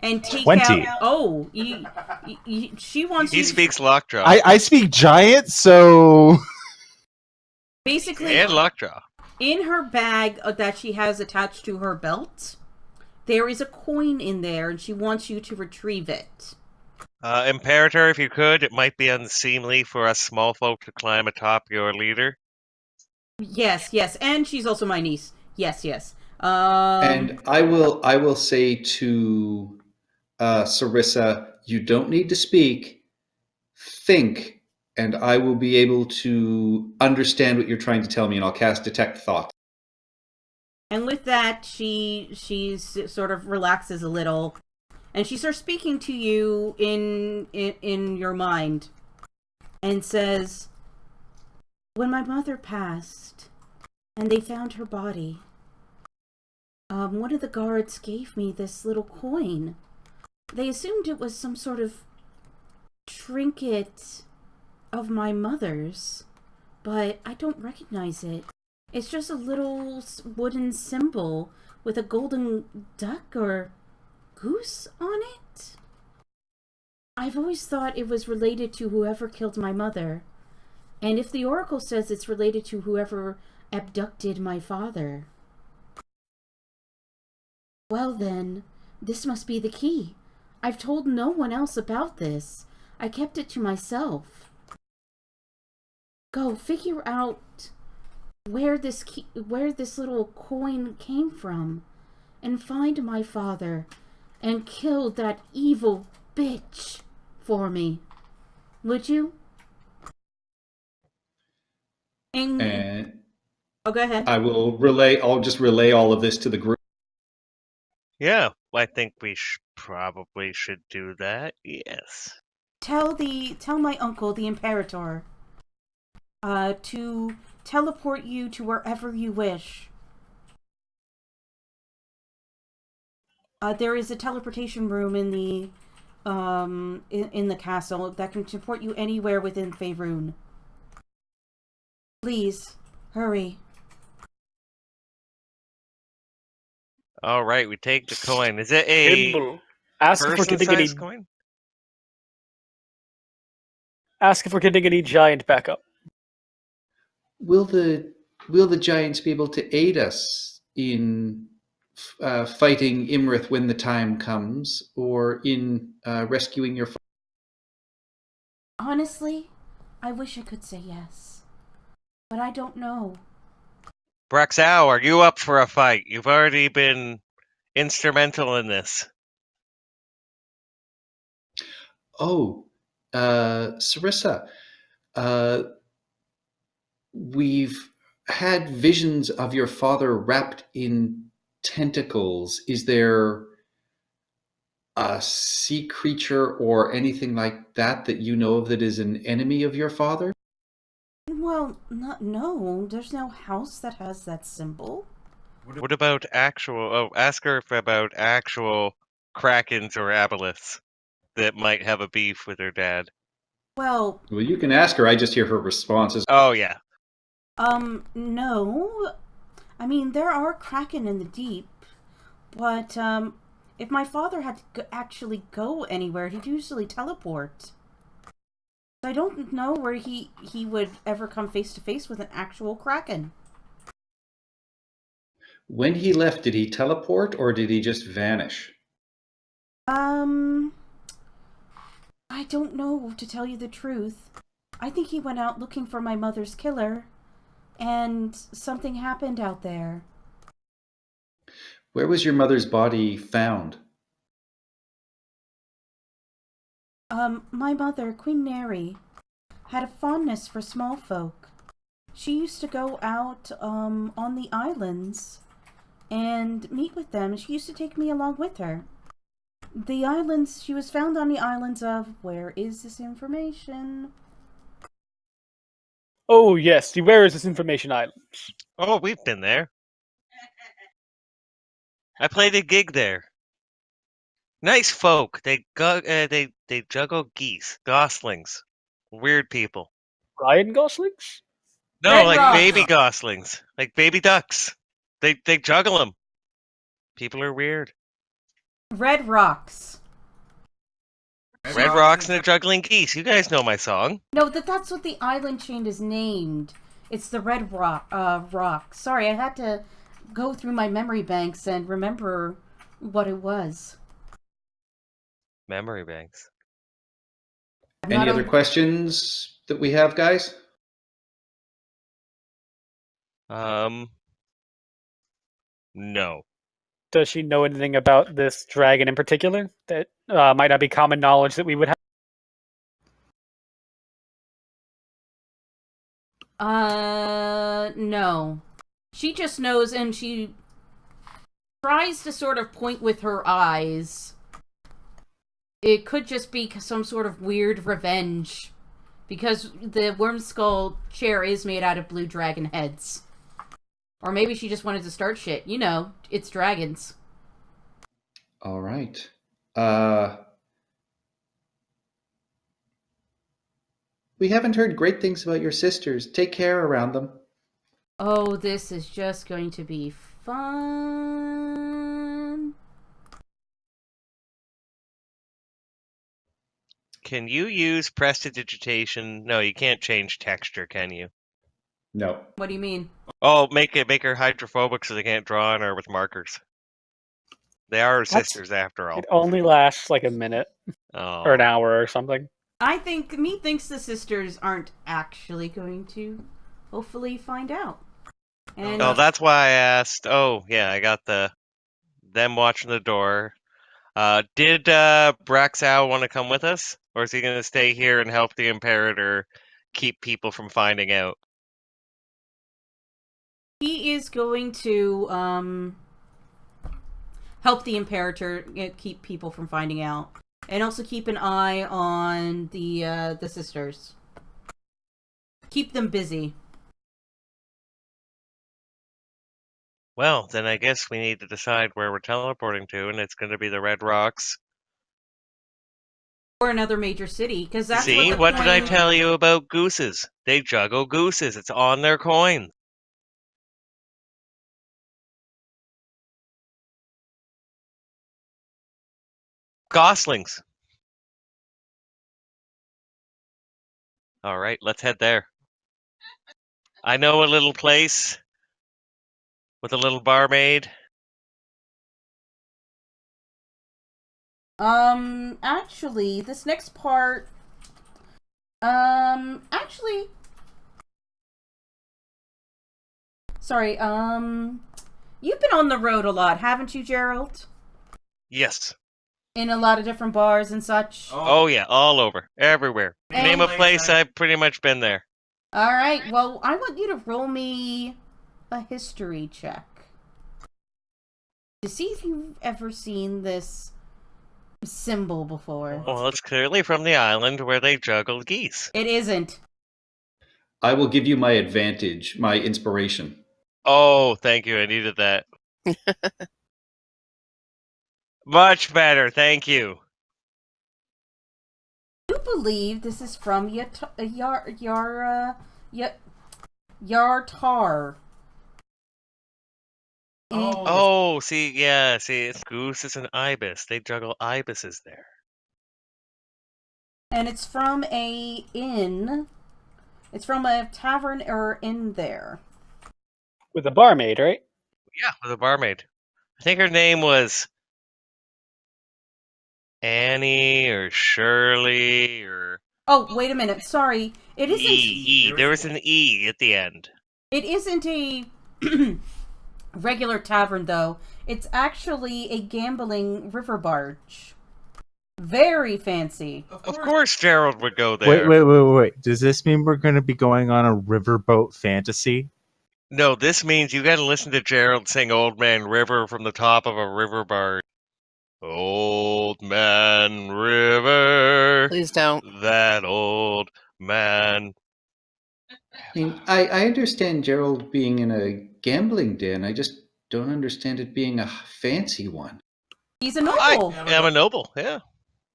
and take 20. out. Oh, she wants He you. speaks lockjaw. I speak giant, so Basically, And lockjaw. in her bag that she has attached to her belt, there is a coin in there, and she wants you to retrieve it. Imperator, if you could, it might be unseemly for us small folk to climb atop your leader. Yes, and she's also my niece. Yes. And I will say to Sarissa, you don't need to speak. Think, and I will be able to understand what you're trying to tell me, and I'll cast Detect Thought. And with that, she sort of relaxes a little, and she starts speaking to you in your mind, and says, "When my mother passed, and they found her body, one of the guards gave me this little coin. They assumed it was some sort of trinket of my mother's, but I don't recognize it. It's just a little wooden symbol with a golden duck or goose on it. I've always thought it was related to whoever killed my mother, and if the oracle says it's related to whoever abducted my father, well then, this must be the key. I've told no one else about this. I kept it to myself. Go figure out where this little coin came from, and find my father, and kill that evil bitch for me. Would you?" And Oh, go ahead. I'll just relay all of this to the group. Yeah, I think we probably should do that. Yes. Tell my uncle, the Imperator, to teleport you to wherever you wish. There is a teleportation room in the in the castle that can support you anywhere within Faerun. Please, hurry. All right, we take the coin. Is it a Pimble. Ask if we're getting any. person-sized coin? Ask if we're getting any giant backup. Will the giants be able to aid us in fighting Imrith when the time comes, or in rescuing your father? Honestly, I wish I could say yes, but I don't know. Braxow, are you up for a fight? You've already been instrumental in this. Oh, Sarissa, we've had visions of your father wrapped in tentacles. Is there a sea creature or anything like that that you know of that is an enemy of your father? Well, no, there's no house that has that symbol. What about actual... Oh, ask her about actual krakens or aboleths that might have a beef with her dad. Well, You can ask her. I just hear her responses. Oh, yeah. no. I mean, there are kraken in the deep, but, if my father had to actually go anywhere, he'd usually teleport. I don't know where he would ever come face to face with an actual kraken. When he left, did he teleport or did he just vanish? I don't know, to tell you the truth. I think he went out looking for my mother's killer, and something happened out there. Where was your mother's body found? My mother, Queen Neri, had a fondness for small folk. She used to go out, on the islands and meet with them. She used to take me along with her. She was found on the islands of, where is this information? Oh, yes. Where is this information island? Oh, we've been there. I played a gig there. Nice folk. They juggle geese, goslings, weird people. Ryan Goslings? No, Red like Rocks. baby goslings, like baby ducks. They juggle them. People are weird. Red Rocks. Red rocks and the juggling geese. You guys know my song. No, that's what the island chain is named. It's the Red Rock. Sorry, I had to go through my memory banks and remember what it was. Memory banks. Any Not other on- questions that we have, guys? No. Does she know anything about this dragon in particular that might not be common knowledge that we would have? No. She just knows, and she tries to sort of point with her eyes. It could just be some sort of weird revenge, because the worm skull chair is made out of blue dragon heads. Or maybe she just wanted to start shit. You know, it's dragons. All right. We haven't heard great things about your sisters. Take care around them. Oh, this is just going to be fun. Can you use prestidigitation? No, you can't change texture, can you? No. What do you mean? Oh, make her hydrophobic so they can't draw on her with markers. They are her sisters after all. It only lasts like a minute Oh. or an hour or something. I think Methinks the sisters aren't actually going to hopefully find out. And Oh, that's why I asked. Oh, yeah, I got them watching the door. Did Braxow want to come with us, or is he going to stay here and help the Imperator keep people from finding out? he is going to help the Imperator keep people from finding out, and also keep an eye on the sisters. Keep them busy. Well, then I guess we need to decide where we're teleporting to, and it's going to be the Red Rocks. Or another major city, because that's See, what, what did I coin- tell you about gooses? They juggle gooses. It's on their coin. Goslings. All right, let's head there. I know a little place with a little barmaid. Actually, this next part, actually, sorry, you've been on the road a lot, haven't you, Gerald? Yes. In a lot of different bars and such. Oh yeah, all over, everywhere. And- Name a place, I've pretty much been there. Alright, well, I want you to roll me a history check. To see if you've ever seen this symbol before. Well, it's clearly from the island where they juggle geese. It isn't. I will give you my advantage, my inspiration. Oh, thank you. I needed that. Much better, thank you. You believe this is from Yartar. Oh, see, it's gooses and ibis. They juggle ibises there. And it's from a inn. It's from a tavern or inn there. With a barmaid, right? Yeah, with a barmaid. I think her name was Annie or Shirley or Oh, wait a minute. Sorry. It isn't. E. There was an E at the end. It isn't a regular tavern, though. It's actually a gambling river barge. Very fancy. Of course Gerald would go there. Wait. Does this mean we're going to be going on a riverboat fantasy? No, this means you gotta listen to Gerald sing Old Man River from the top of a river barge. Old Man River, Please don't. that old man. I mean, I understand Gerald being in a gambling den. I just don't understand it being a fancy one. He's a noble. I'm a noble, yeah.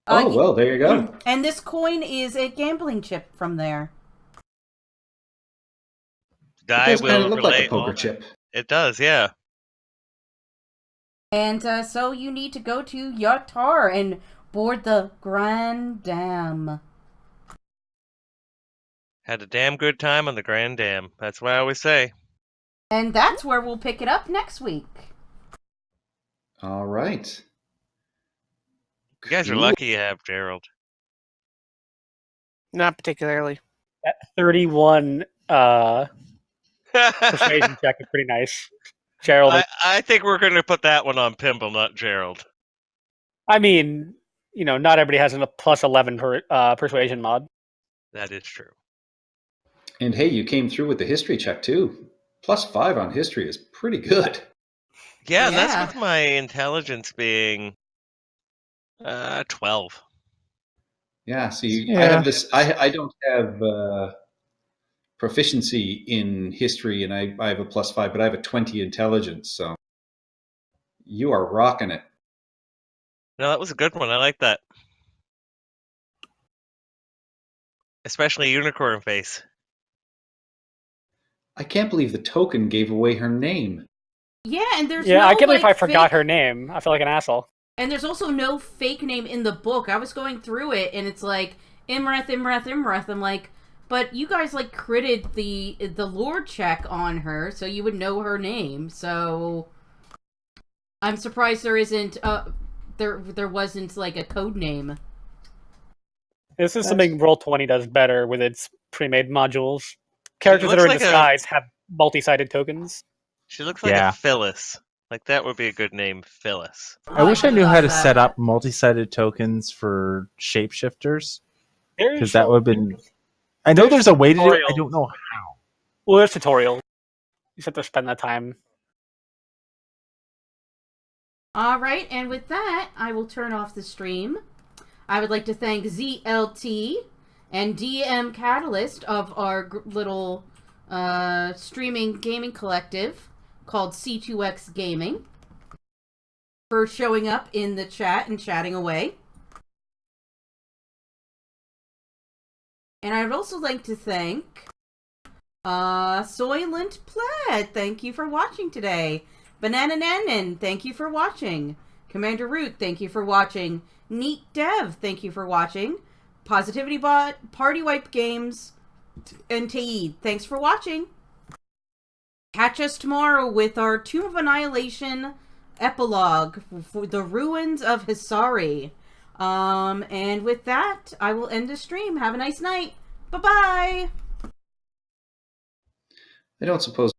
Oh, well, there you go. And this coin is a gambling chip from there. It I does kind will of look like relay a poker all- chip. It does, yeah. And so you need to go to Yatar and board the Grand Dam. Had a damn good time on the Grand Dam. That's what I always say. And that's where we'll pick it up next week. All right. You guys are Cool. lucky you have Gerald. Not particularly. That 31 persuasion check is pretty nice. Gerald, I think we're going to put that one on Pimble, not Gerald. I mean, not everybody has a plus 11 persuasion mod. That is true. And hey, you came through with the history check too. +5 on history is pretty good. Yeah, Yeah. that's with my intelligence being 12. Yeah, see, Yeah. I have this. I don't have proficiency in history, and I have a +5, but I have a 20 intelligence. So you are rocking it. No, that was a good one. I like that. Especially Unicorn Face. I can't believe the token gave away her name. Yeah, and there's Yeah, no, I can't believe I like, forgot fake- her name. I feel like an asshole. And there's also no fake name in the book. I was going through it, and it's like Imreth. I'm like, but you guys like critted the lore check on her, so you would know her name. So I'm surprised there isn't there wasn't like a code name. This is That's- something Roll20 does better with its pre-made modules. Characters that looks are in like a- disguise have multi-sided tokens. She looks like Yeah. a Phyllis. Like, that would be a good name, Phyllis. I wish I knew how to love set that. up multi-sided tokens for shapeshifters, There's because that would have been. I know there's a way to do it. I tutorials. don't know how. Well, there's tutorials. You just have to spend the time. All right, and with that, I will turn off the stream. I would like to thank ZLT and DM Catalyst of our little streaming gaming collective called C2X Gaming for showing up in the chat and chatting away. And I would also like to thank Soylent Plaid. Thank you for watching today. Banana Nanan, thank you for watching. Commander Root, thank you for watching. Neat Dev, thank you for watching. Positivity Bot, Party Wipe Games, and Taid, thanks for watching. Catch us tomorrow with our Tomb of Annihilation epilogue for the ruins of Hisari. And with that, I will end the stream. Have a nice night. Bye-bye. I don't suppose